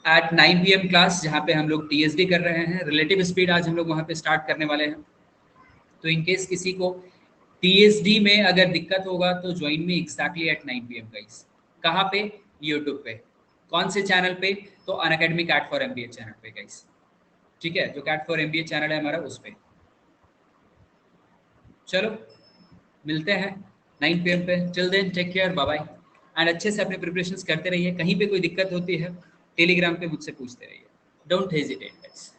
Speaker 1: at 9 PM class, जहाँ पे हम लोग TSD कर रहे हैं. रिलेटिव स्पीड आज हम लोग वहाँ पे स्टार्ट करने वाले हैं. तो इनकेस किसी को TSD में अगर दिक्कत होगा तो join me exactly at 9 PM guys. कहाँ पे? यूट्यूब पे. कौन से चैनल पे? तो Unacademy CAT for MBA channel पे गाइस. ठीक है, जो कैट फॉर MBA चैनल है हमारा उस पे. चलो मिलते हैं 9 PM पे. Till then take care, bye bye. And अच्छे से अपने प्रिपरेशंस करते रहिए. कहीं पे कोई दिक्कत होती है टेलीग्राम पे मुझसे पूछते रहिए. Don't hesitate guys.